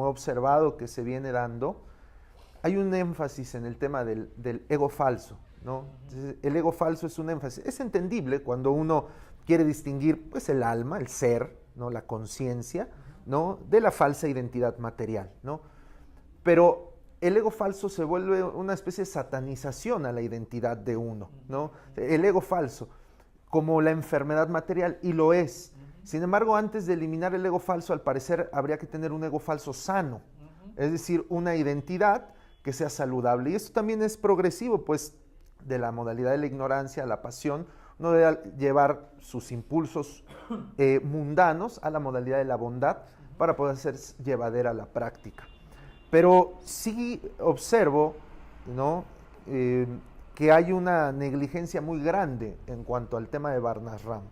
he observado que se viene dando, hay un énfasis en el tema del ego falso, ¿no? Entonces, el ego falso es un énfasis. Es entendible cuando uno quiere distinguir pues, el alma, el ser, ¿no? La conciencia, ¿no? De la falsa identidad material, ¿no? Pero el ego falso se vuelve una especie de satanización a la identidad de uno, ¿no? El ego falso como la enfermedad material, y lo es. Sin embargo, antes de eliminar el ego falso, al parecer habría que tener un ego falso sano, es decir, una identidad que sea saludable. Y esto también es progresivo, pues de la modalidad de la ignorancia a la pasión, uno debe llevar sus impulsos mundanos a la modalidad de la bondad para poder hacer llevadera la práctica. Pero sí observo, ¿no? Que hay una negligencia muy grande en cuanto al tema de Varnashram.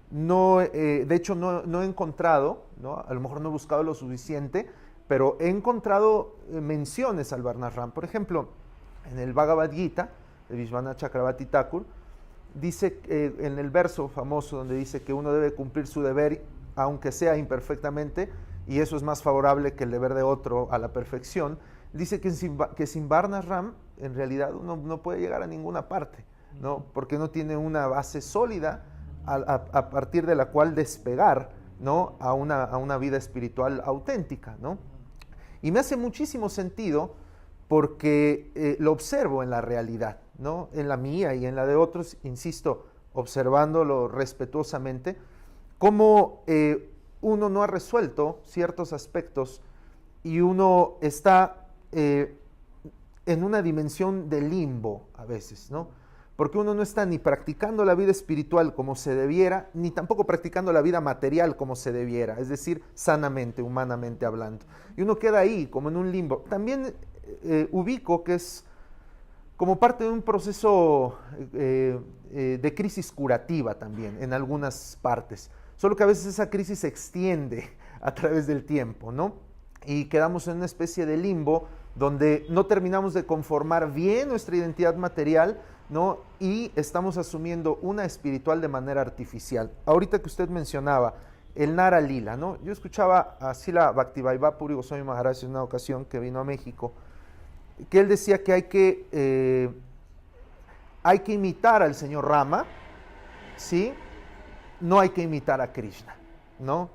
No, de hecho, no he encontrado, ¿no? A lo mejor no he buscado lo suficiente, pero he encontrado menciones al Varnashram. Por ejemplo, en el Bhagavad Gita, de Vishwanath Chakravarti Thakur, dice en el verso famoso donde dice que uno debe cumplir su deber, aunque sea imperfectamente, y eso es más favorable que el deber de otro a la perfección. Dice que sin Varnashram en realidad uno no puede llegar a ninguna parte, ¿no? Porque no tiene una base sólida a partir de la cual despegar, ¿no? a una vida espiritual auténtica, ¿no? Y me hace muchísimo sentido porque lo observo en la realidad, ¿no? En la mía y en la de otros, insisto, observándolo respetuosamente, cómo uno no ha resuelto ciertos aspectos y uno está en una dimensión de limbo a veces, ¿no? Porque uno no está ni practicando la vida espiritual como se debiera, ni tampoco practicando la vida material como se debiera, es decir, sanamente, humanamente hablando. Y uno queda ahí, como en un limbo. También ubico que es como parte de un proceso de crisis curativa también, en algunas partes. Solo que a veces esa crisis se extiende a través del tiempo, ¿no? Y quedamos en una especie de limbo donde no terminamos de conformar bien nuestra identidad material, ¿no? Y estamos asumiendo una espiritual de manera artificial. Ahorita que usted mencionaba el Nara Lila, ¿no? Yo escuchaba a Srila Bhaktivaibhava Puri Goswami Maharaj en una ocasión que vino a México, que él decía que hay que imitar al señor Rama, ¿sí? No hay que imitar a Krishna, ¿no?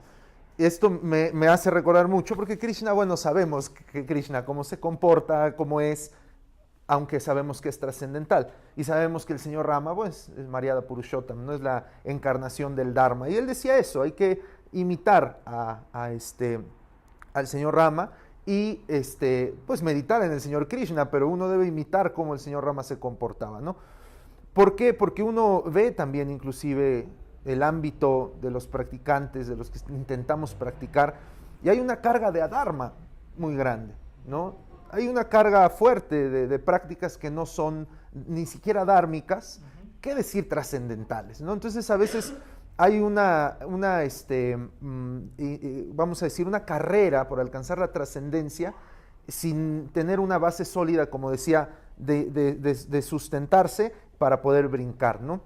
Esto me hace recordar mucho porque Krishna, bueno, sabemos que Krishna cómo se comporta, cómo es, aunque sabemos que es trascendental. Y sabemos que el señor Rama, pues, es Maryada Purushottam, no es la encarnación del Dharma. Y él decía eso, hay que imitar al señor Rama y pues meditar en el señor Krishna, pero uno debe imitar cómo el señor Rama se comportaba, ¿no? ¿Por qué? Porque uno ve también inclusive el ámbito de los practicantes, de los que intentamos practicar, y hay una carga de adharma muy grande, ¿no? Hay una carga fuerte de prácticas que no son ni siquiera dármicas, qué decir trascendentales, ¿no? Entonces a veces hay vamos a decir, una carrera por alcanzar la trascendencia sin tener una base sólida, como decía, de sustentarse para poder brincar, ¿no?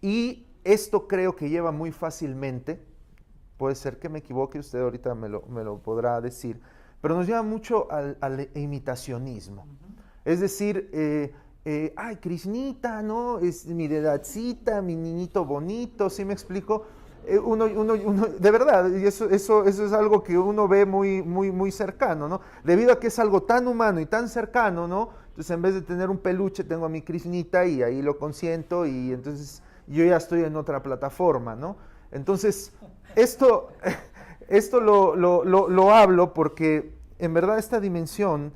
Y esto creo que lleva muy fácilmente, puede ser que me equivoque, usted ahorita me lo podrá decir, pero nos lleva mucho al imitacionismo. Es decir, ay, Krishnita, ¿no? Es mi dedacita, mi niñito bonito, ¿sí me explico? Uno, de verdad, y eso es algo que uno ve muy cercano, ¿no? Debido a que es algo tan humano y tan cercano, ¿no? Entonces en vez de tener un peluche, tengo a mi Krishnita y ahí lo consiento y entonces yo ya estoy en otra plataforma, ¿no? Entonces, esto lo hablo porque en verdad esta dimensión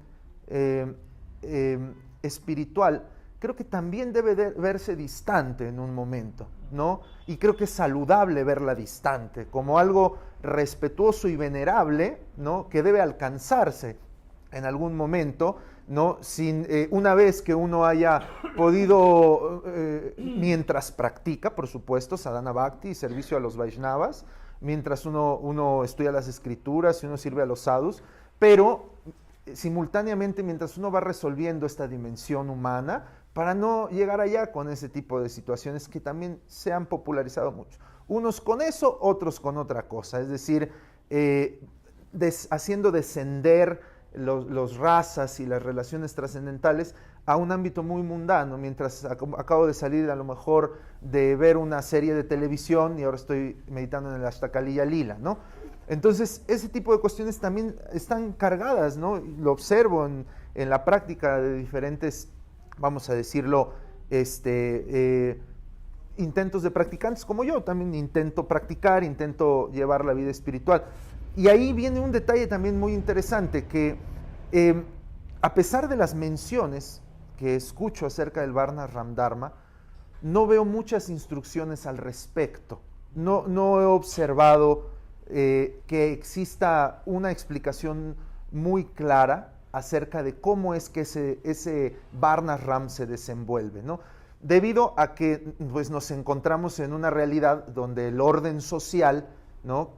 espiritual creo que también debe verse distante en un momento, ¿no? Y creo que es saludable verla distante, como algo respetuoso y venerable, ¿no? Que debe alcanzarse en algún momento, ¿no? Una vez que uno haya podido, mientras practica, por supuesto, sadhana bhakti, servicio a los Vaishnavas, mientras uno estudia las escrituras y uno sirve a los sadhus, pero simultáneamente mientras uno va resolviendo esta dimensión humana, para no llegar allá con ese tipo de situaciones que también se han popularizado mucho. Unos con eso, otros con otra cosa, es decir, haciendo descender los razas y las relaciones trascendentales a un ámbito muy mundano, mientras acabo de salir a lo mejor de ver una serie de televisión y ahora estoy meditando en el Ashtakaliya Lila, ¿no? Entonces, ese tipo de cuestiones también están cargadas, ¿no? Lo observo en la práctica de diferentes, vamos a decirlo, intentos de practicantes como yo. También intento practicar, intento llevar la vida espiritual. Y ahí viene un detalle también muy interesante, que a pesar de las menciones que escucho acerca del Varna Ram Dharma, no veo muchas instrucciones al respecto. No he observado que exista una explicación muy clara acerca de cómo es que ese Varna Ram se desenvuelve, ¿no? Debido a que pues, nos encontramos en una realidad donde el orden social, ¿no?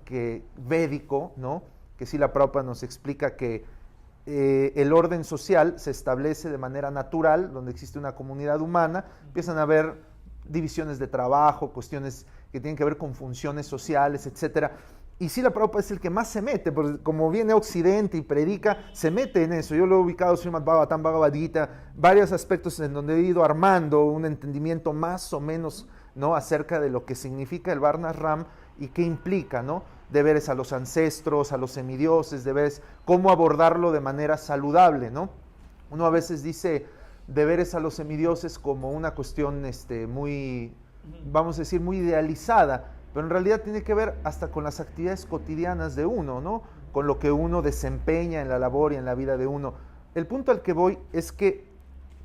Védico, ¿no? Que Srila Prabhupada nos explica que el orden social se establece de manera natural, donde existe una comunidad humana, empiezan a haber divisiones de trabajo, cuestiones que tienen que ver con funciones sociales, etcétera. Y Srila Prabhupada es el que más se mete, porque como viene a Occidente y predica, se mete en eso. Yo lo he ubicado, Srimad Bhagavatam, Bhagavad Gita, varios aspectos en donde he ido armando un entendimiento más o menos, ¿no? Acerca de lo que significa el Varna Ram y qué implica, ¿no? Deberes a los ancestros, a los semidioses, deberes, cómo abordarlo de manera saludable, ¿no? Uno a veces dice deberes a los semidioses como una cuestión muy, vamos a decir, muy idealizada, pero en realidad tiene que ver hasta con las actividades cotidianas de uno, ¿no? Con lo que uno desempeña en la labor y en la vida de uno. El punto al que voy es que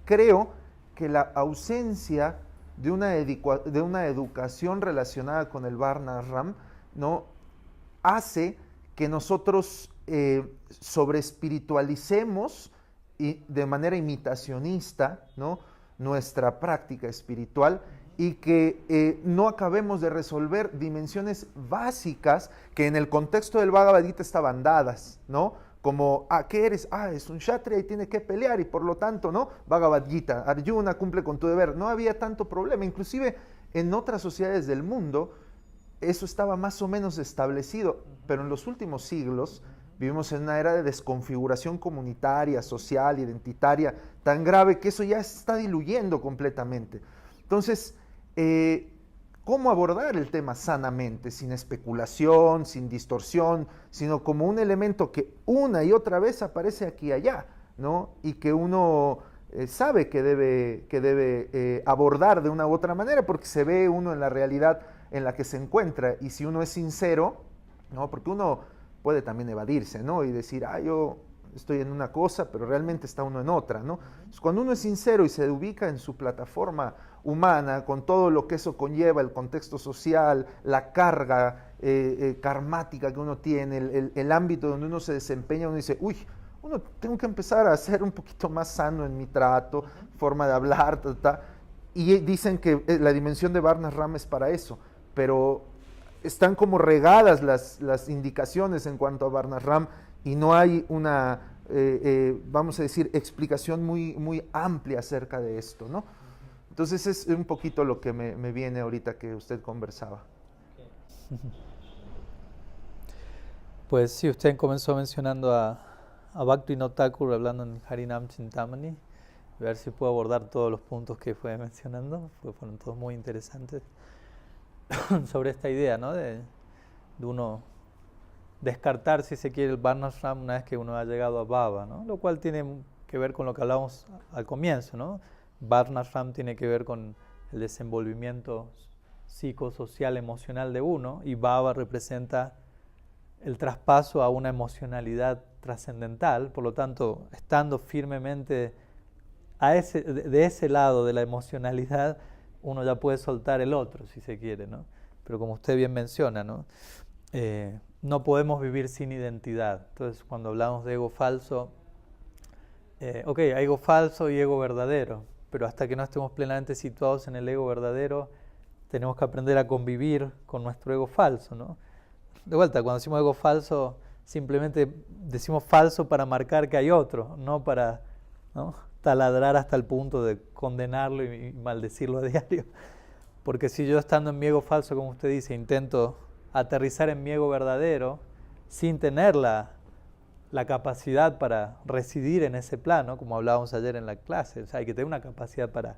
creo que la ausencia de una educación relacionada con el Varna Ram, ¿no? Hace que nosotros sobreespiritualicemos y de manera imitacionista, ¿no? Nuestra práctica espiritual, y que no acabemos de resolver dimensiones básicas que en el contexto del Bhagavad Gita estaban dadas, ¿no? Como, ¿qué eres? Es un kshatriya y tiene que pelear, y por lo tanto, ¿no? Bhagavad Gita, Arjuna, cumple con tu deber. No había tanto problema, inclusive en otras sociedades del mundo eso estaba más o menos establecido, pero en los últimos siglos vivimos en una era de desconfiguración comunitaria, social, identitaria, tan grave que eso ya se está diluyendo completamente. Entonces, ¿cómo abordar el tema sanamente, sin especulación, sin distorsión, sino como un elemento que una y otra vez aparece aquí y allá, ¿no? Y que uno sabe que debe abordar de una u otra manera, porque se ve uno en la realidad en la que se encuentra, y si uno es sincero, ¿no? Porque uno puede también evadirse, ¿no? Y decir, yo estoy en una cosa, pero realmente está uno en otra, ¿no? Entonces, cuando uno es sincero y se ubica en su plataforma humana, con todo lo que eso conlleva, el contexto social, la carga karmática que uno tiene, el ámbito donde uno se desempeña, uno dice, tengo que empezar a ser un poquito más sano en mi trato, forma de hablar, y dicen que la dimensión de Varna Ram es para eso, pero están como regadas las indicaciones en cuanto a Varna Ram, y no hay una, vamos a decir, explicación muy, muy amplia acerca de esto, ¿no? Entonces es un poquito lo que me viene ahorita que usted conversaba. Pues sí, usted comenzó mencionando a Bhaktivinoda Thakur hablando en Harinam Chintamani. A ver si puedo abordar todos los puntos que fue mencionando, porque fueron todos muy interesantes. Sobre esta idea, ¿no? De uno descartar, si se quiere, el Varna Ram una vez que uno ha llegado a Bhava, ¿no? Lo cual tiene que ver con lo que hablábamos al comienzo, ¿no? Varna Ram tiene que ver con el desenvolvimiento psicosocial emocional de uno, y Bhava representa el traspaso a una emocionalidad trascendental. Por lo tanto, estando firmemente de ese lado de la emocionalidad, uno ya puede soltar el otro, si se quiere, ¿no? Pero como usted bien menciona, ¿no? No podemos vivir sin identidad. Entonces, cuando hablamos de ego falso, hay ego falso y ego verdadero, pero hasta que no estemos plenamente situados en el ego verdadero, tenemos que aprender a convivir con nuestro ego falso, ¿no? De vuelta, cuando decimos ego falso, simplemente decimos falso para marcar que hay otro, no para, ¿no?, taladrar hasta el punto de condenarlo y maldecirlo a diario. Porque si yo, estando en mi ego falso, como usted dice, intento aterrizar en mi ego verdadero sin tener la capacidad para residir en ese plano, como hablábamos ayer en la clase, o sea, hay que tener una capacidad para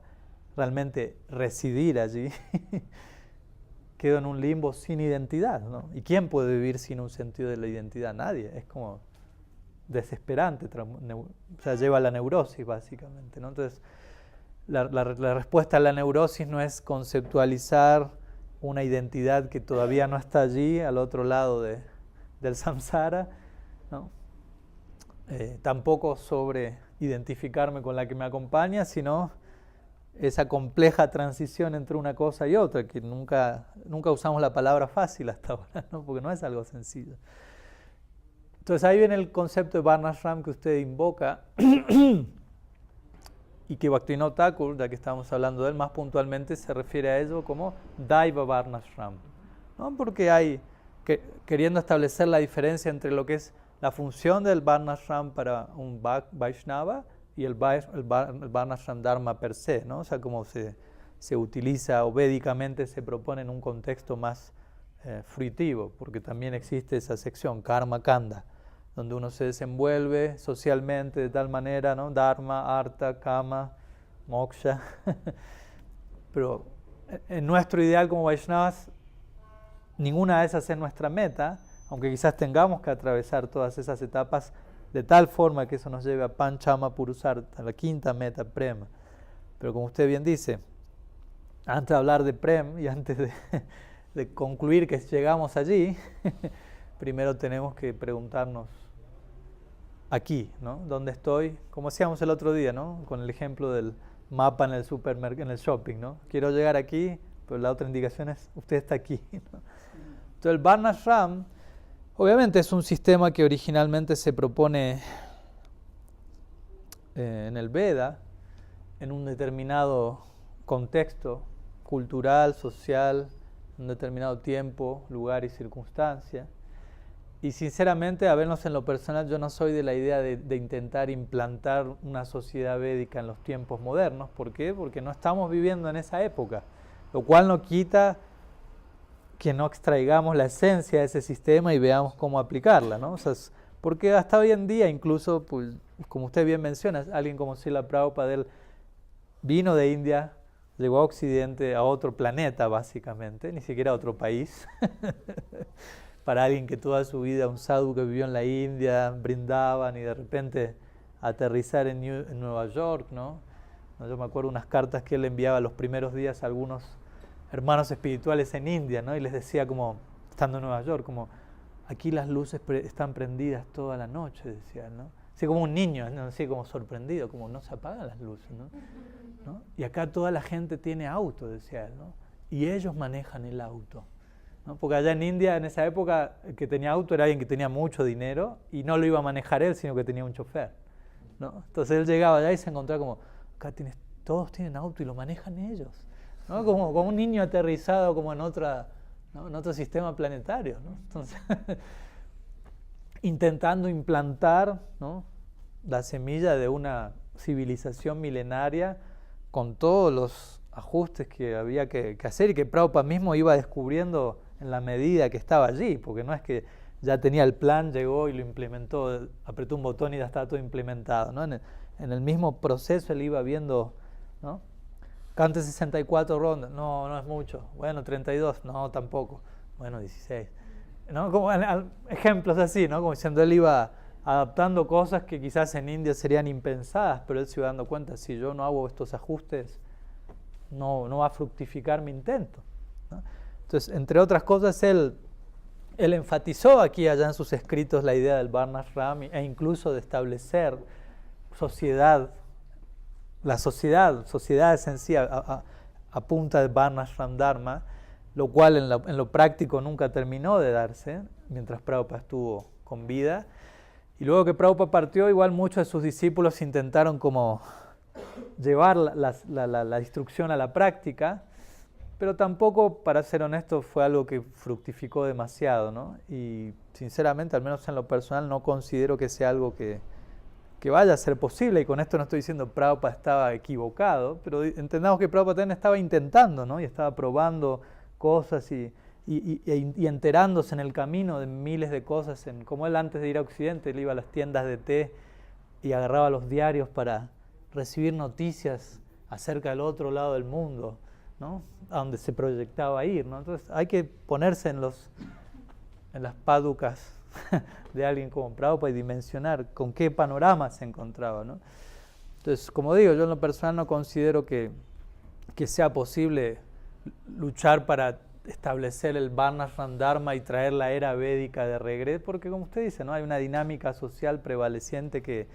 realmente residir allí, quedo en un limbo sin identidad, ¿no? ¿Y quién puede vivir sin un sentido de la identidad? Nadie. Es como desesperante, o sea, lleva a la neurosis básicamente, ¿no? Entonces, la respuesta a la neurosis no es conceptualizar una identidad que todavía no está allí, al otro lado del samsara, ¿no? Tampoco sobre identificarme con la que me acompaña, sino esa compleja transición entre una cosa y otra, que nunca usamos la palabra fácil hasta ahora, ¿no? Porque no es algo sencillo. Entonces ahí viene el concepto de Varnashram que usted invoca y que Bhaktivinoda Thakur, ya que estamos hablando de él más puntualmente, se refiere a ello como Daiva Varnashram, ¿no? Porque queriendo establecer la diferencia entre lo que es la función del Varnashram para un Vaishnava y el Varnashram Dharma per se, ¿no? O sea, cómo se utiliza o védicamente se propone en un contexto más fruitivo, porque también existe esa sección, Karma Kanda, donde uno se desenvuelve socialmente de tal manera, ¿no? Dharma, Artha, Kama, Moksha. Pero en nuestro ideal como Vaishnavas, ninguna de esas es nuestra meta, aunque quizás tengamos que atravesar todas esas etapas de tal forma que eso nos lleve a Panchama Purusartha, la quinta meta, Prema. Pero como usted bien dice, antes de hablar de Prem y antes de concluir que llegamos allí, primero tenemos que preguntarnos aquí, ¿no? ¿Dónde estoy? Como hacíamos el otro día, ¿no? Con el ejemplo del mapa en el supermercado, en el shopping, ¿no? Quiero llegar aquí, pero la otra indicación es, usted está aquí, ¿no? Entonces el Varnashram, obviamente es un sistema que originalmente se propone en el Veda, en un determinado contexto cultural, social, un determinado tiempo, lugar y circunstancia. Y sinceramente, a vernos en lo personal, yo no soy de la idea de intentar implantar una sociedad védica en los tiempos modernos. ¿Por qué? Porque no estamos viviendo en esa época, lo cual no quita que no extraigamos la esencia de ese sistema y veamos cómo aplicarla, ¿no? O sea, porque hasta hoy en día, incluso, pues, como usted bien menciona, alguien como Srila Prabhupada, él vino de India, llegó a Occidente, a otro planeta básicamente, ni siquiera a otro país. Para alguien que toda su vida, un sadhu que vivió en la India, brindaban y de repente aterrizar en Nueva York, ¿no? Yo me acuerdo unas cartas que él enviaba los primeros días a algunos hermanos espirituales en India, ¿no? Y les decía como, estando en Nueva York, como, aquí las luces están prendidas toda la noche, decía él, ¿no? Así como un niño, ¿no? Así como sorprendido, como no se apagan las luces, ¿no? Y acá toda la gente tiene auto, decía él, ¿no? Y ellos manejan el auto, ¿no? Porque allá en India, en esa época, el que tenía auto era alguien que tenía mucho dinero y no lo iba a manejar él, sino que tenía un chofer, ¿no? Entonces él llegaba allá y se encontraba como, acá todos tienen auto y lo manejan ellos, ¿no? Como un niño aterrizado como en otro sistema planetario, ¿no? Entonces, intentando implantar, ¿no?, la semilla de una civilización milenaria con todos los ajustes que había que hacer y que Prabhupada mismo iba descubriendo en la medida que estaba allí, porque no es que ya tenía el plan, llegó y lo implementó, apretó un botón y ya estaba todo implementado, ¿no? En el mismo proceso él iba viendo, ¿no? Cante 64 rondas, no es mucho. Bueno, 32, no, tampoco. Bueno, 16. ¿No? Como ejemplos así, ¿no? Como diciendo, él iba adaptando cosas que quizás en India serían impensadas, pero él se iba dando cuenta, si yo no hago estos ajustes, no va a fructificar mi intento, ¿no? Entonces, entre otras cosas, él enfatizó aquí y allá en sus escritos la idea del Varnashram e incluso de establecer sociedad, la sociedades en sí a punta de Varnashram Dharma, lo cual en lo práctico nunca terminó de darse mientras Prabhupada estuvo con vida. Y luego que Prabhupada partió, igual muchos de sus discípulos intentaron como llevar la instrucción a la práctica, pero tampoco, para ser honesto, fue algo que fructificó demasiado, ¿no? Y sinceramente, al menos en lo personal, no considero que sea algo que vaya a ser posible. Y con esto no estoy diciendo que Prabhupada estaba equivocado, pero entendamos que Prabhupada también estaba intentando, ¿no? Y estaba probando cosas y enterándose en el camino de miles de cosas. Como él antes de ir a Occidente, él iba a las tiendas de té y agarraba los diarios para recibir noticias acerca del otro lado del mundo, ¿no? A donde se proyectaba ir, ¿no? Entonces hay que ponerse en las paducas de alguien como Prabhupada y dimensionar con qué panorama se encontraba, ¿no? Entonces, como digo, yo en lo personal no considero que sea posible luchar para establecer el Varnashram Dharma y traer la era védica de regreso, porque como usted dice, ¿no? Hay una dinámica social prevaleciente que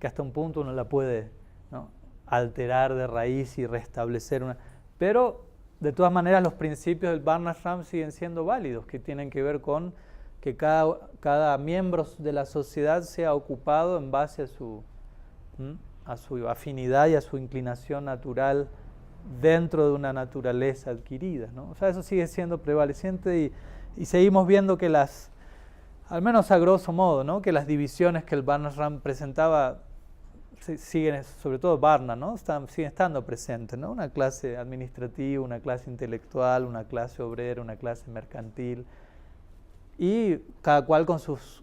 hasta un punto uno la puede, ¿no? alterar de raíz y restablecer una... Pero, de todas maneras, los principios del Varnashram siguen siendo válidos, que tienen que ver con que cada miembro de la sociedad sea ocupado en base a su afinidad y a su inclinación natural dentro de una naturaleza adquirida, ¿no? O sea, eso sigue siendo prevaleciente y seguimos viendo que al menos a grosso modo, ¿no? Que las divisiones que el Varnashram presentaba siguen, sobre todo Varna, ¿no? Siguen estando presentes, ¿no? Una clase administrativa, una clase intelectual, una clase obrera, una clase mercantil, y cada cual con sus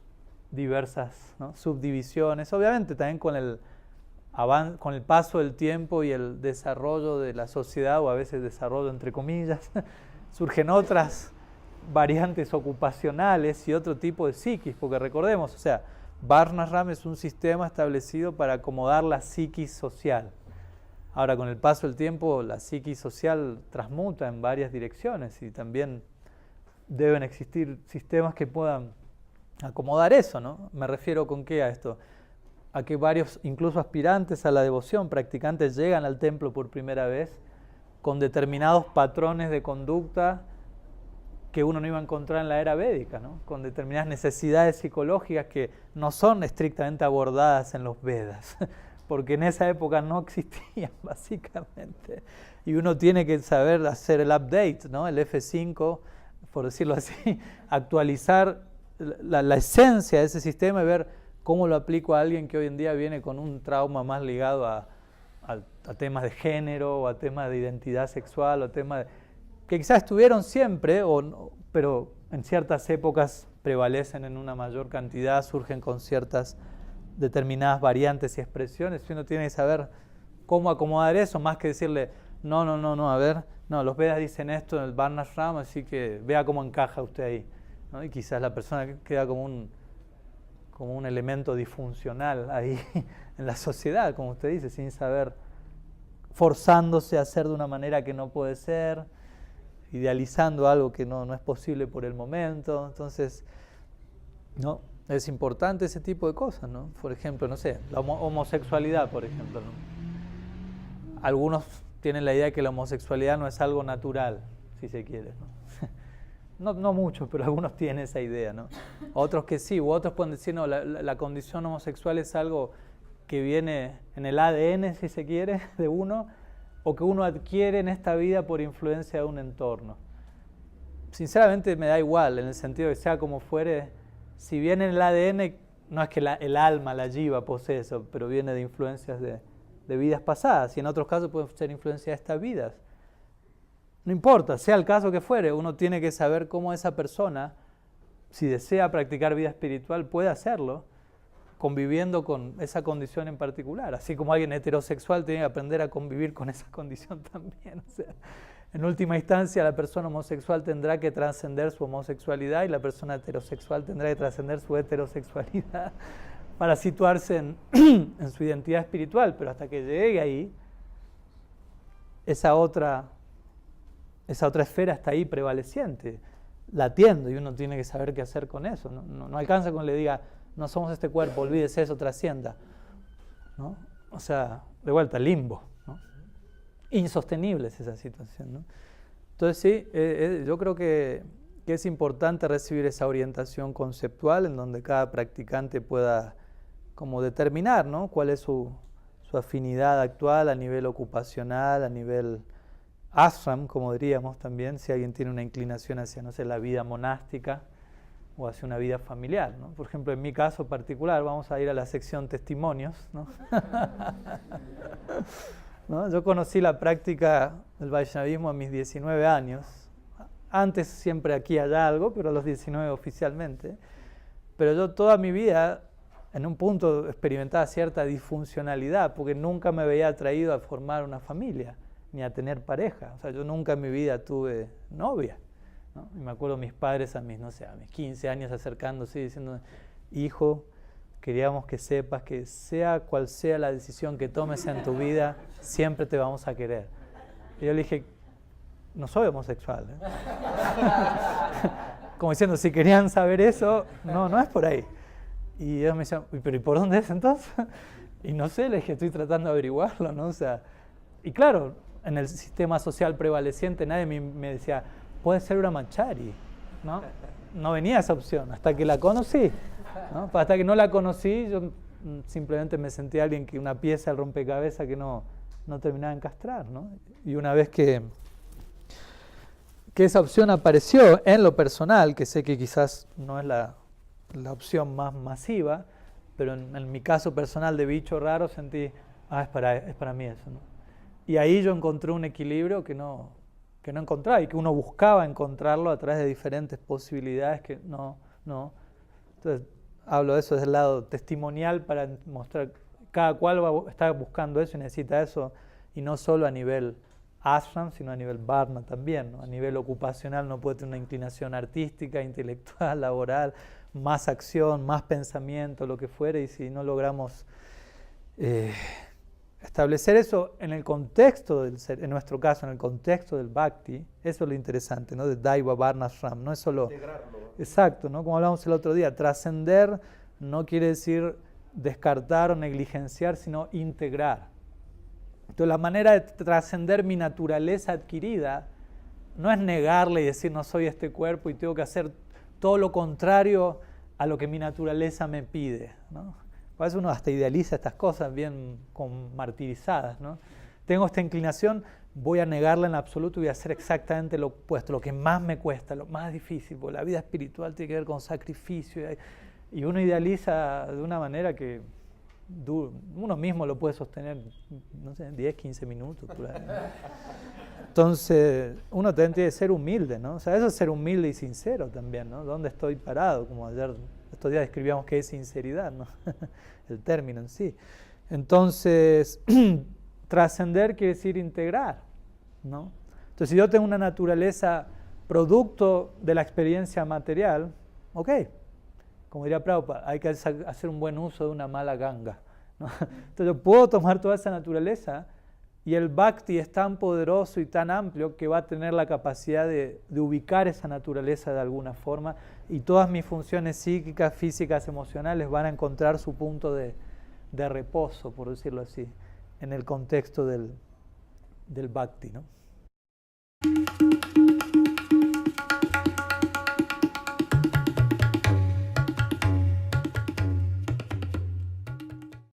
diversas, ¿no? subdivisiones, obviamente también con el paso del tiempo y el desarrollo de la sociedad, o a veces desarrollo entre comillas, surgen otras variantes ocupacionales y otro tipo de psiquis, porque recordemos, o sea, Varnashram es un sistema establecido para acomodar la psiquis social. Ahora, con el paso del tiempo, la psiquis social transmuta en varias direcciones y también deben existir sistemas que puedan acomodar eso, ¿no? Me refiero con qué a esto, a que varios, incluso aspirantes a la devoción, practicantes, llegan al templo por primera vez con determinados patrones de conducta que uno no iba a encontrar en la era védica, ¿no? Con determinadas necesidades psicológicas que no son estrictamente abordadas en los Vedas, porque en esa época no existían básicamente. Y uno tiene que saber hacer el update, ¿no? El F5, por decirlo así, actualizar la esencia de ese sistema y ver cómo lo aplico a alguien que hoy en día viene con un trauma más ligado a temas de género, o a temas de identidad sexual, o temas que quizás estuvieron siempre, pero en ciertas épocas prevalecen en una mayor cantidad, surgen con ciertas determinadas variantes y expresiones, y uno tiene que saber cómo acomodar eso, más que decirle, no, a ver, no, los Vedas dicen esto en el Varnashram, así que vea cómo encaja usted ahí, ¿no? Y quizás la persona queda como un elemento disfuncional ahí en la sociedad, como usted dice, sin saber, forzándose a hacer de una manera que no puede ser, idealizando algo que no es posible por el momento. Entonces, ¿no? Es importante ese tipo de cosas, ¿no? Por ejemplo, no sé, la homosexualidad, por ejemplo, ¿no? Algunos tienen la idea de que la homosexualidad no es algo natural, si se quiere, ¿no? No muchos, pero algunos tienen esa idea, ¿no? Otros que sí, u otros pueden decir, no, la condición homosexual es algo que viene en el ADN, si se quiere, de uno, o que uno adquiere en esta vida por influencia de un entorno. Sinceramente me da igual, en el sentido de que sea como fuere, si viene en el ADN, no es que el alma, la jiva, posee eso, pero viene de influencias de vidas pasadas, y en otros casos puede ser influencia de estas vidas. No importa, sea el caso que fuere, uno tiene que saber cómo esa persona, si desea practicar vida espiritual, puede hacerlo, conviviendo con esa condición en particular. Así como alguien heterosexual tiene que aprender a convivir con esa condición también. O sea, en última instancia, la persona homosexual tendrá que trascender su homosexualidad y la persona heterosexual tendrá que trascender su heterosexualidad para situarse en su identidad espiritual. Pero hasta que llegue ahí, esa otra esa otra esfera está ahí prevaleciente, latiendo, y uno tiene que saber qué hacer con eso. No alcanza con que le diga, no somos este cuerpo, olvídese eso, trascienda, ¿no? O sea, de vuelta, limbo, ¿no? Insostenible es esa situación, ¿no? Entonces sí, yo creo que es importante recibir esa orientación conceptual en donde cada practicante pueda como determinar, ¿no?, cuál es su afinidad actual a nivel ocupacional, a nivel ashram, como diríamos también, si alguien tiene una inclinación hacia, no sé, la vida monástica o hacia una vida familiar, ¿no? Por ejemplo, en mi caso particular, vamos a ir a la sección testimonios, ¿no? ¿No? Yo conocí la práctica del Vaishnavismo a mis 19 años. Antes siempre aquí y allá algo, pero a los 19 oficialmente. Pero yo toda mi vida, en un punto, experimentaba cierta disfuncionalidad, porque nunca me veía atraído a formar una familia, ni a tener pareja. O sea, yo nunca en mi vida tuve novia, ¿no? Y me acuerdo mis padres a mis 15 años acercándose y diciendo, hijo, queríamos que sepas que sea cual sea la decisión que tomes en tu vida, siempre te vamos a querer. Y yo le dije, no soy homosexual, ¿eh? Como diciendo, si querían saber eso, no es por ahí. Y ellos me decían, ¿pero y por dónde es entonces? Y no sé, le dije, estoy tratando de averiguarlo, ¿no? O sea, y claro, en el sistema social prevaleciente nadie me decía, puede ser una brahmachari, ¿no? No venía esa opción, hasta que la conocí, ¿no? Hasta que no la conocí, yo simplemente me sentí alguien que una pieza del rompecabezas que no terminaba de encastrar, ¿no? Y una vez que esa opción apareció en lo personal, que sé que quizás no es la opción más masiva, pero en mi caso personal de bicho raro sentí, es para mí eso, ¿no? Y ahí yo encontré un equilibrio que no encontraba y que uno buscaba encontrarlo a través de diferentes posibilidades que no. Entonces hablo de eso desde el lado testimonial para mostrar cada cual está buscando eso y necesita eso, y no solo a nivel ashram, sino a nivel varna también, ¿no? A nivel ocupacional no puede tener una inclinación artística, intelectual, laboral, más acción, más pensamiento, lo que fuera, y si no logramos establecer eso en el contexto en nuestro caso, en el contexto del bhakti, eso es lo interesante, ¿no? De Daiva Varna Ashram, no es solo integrarlo. Exacto, ¿no? Como hablamos el otro día, trascender no quiere decir descartar o negligenciar, sino integrar. Entonces la manera de trascender mi naturaleza adquirida no es negarle y decir no soy este cuerpo y tengo que hacer todo lo contrario a lo que mi naturaleza me pide, ¿no? A veces uno hasta idealiza estas cosas bien martirizadas, ¿no? Tengo esta inclinación, voy a negarla en absoluto y voy a hacer exactamente lo opuesto, lo que más me cuesta, lo más difícil, porque la vida espiritual tiene que ver con sacrificio, y uno idealiza de una manera que uno mismo lo puede sostener, no sé, 10, 15 minutos. Por ahí, ¿no? Entonces, uno también tiene que ser humilde, ¿no? O sea, eso es ser humilde y sincero también, ¿no? ¿Dónde estoy parado? Como ayer, estos días describíamos qué es sinceridad, ¿no? El término en sí. Entonces, trascender quiere decir integrar, ¿no? Entonces, si yo tengo una naturaleza producto de la experiencia material, ok, como diría Prabhupada, hay que hacer un buen uso de una mala ganga, ¿no? Entonces yo puedo tomar toda esa naturaleza y el bhakti es tan poderoso y tan amplio que va a tener la capacidad de ubicar esa naturaleza de alguna forma, y todas mis funciones psíquicas, físicas, emocionales van a encontrar su punto de reposo, por decirlo así, en el contexto del bhakti, ¿no?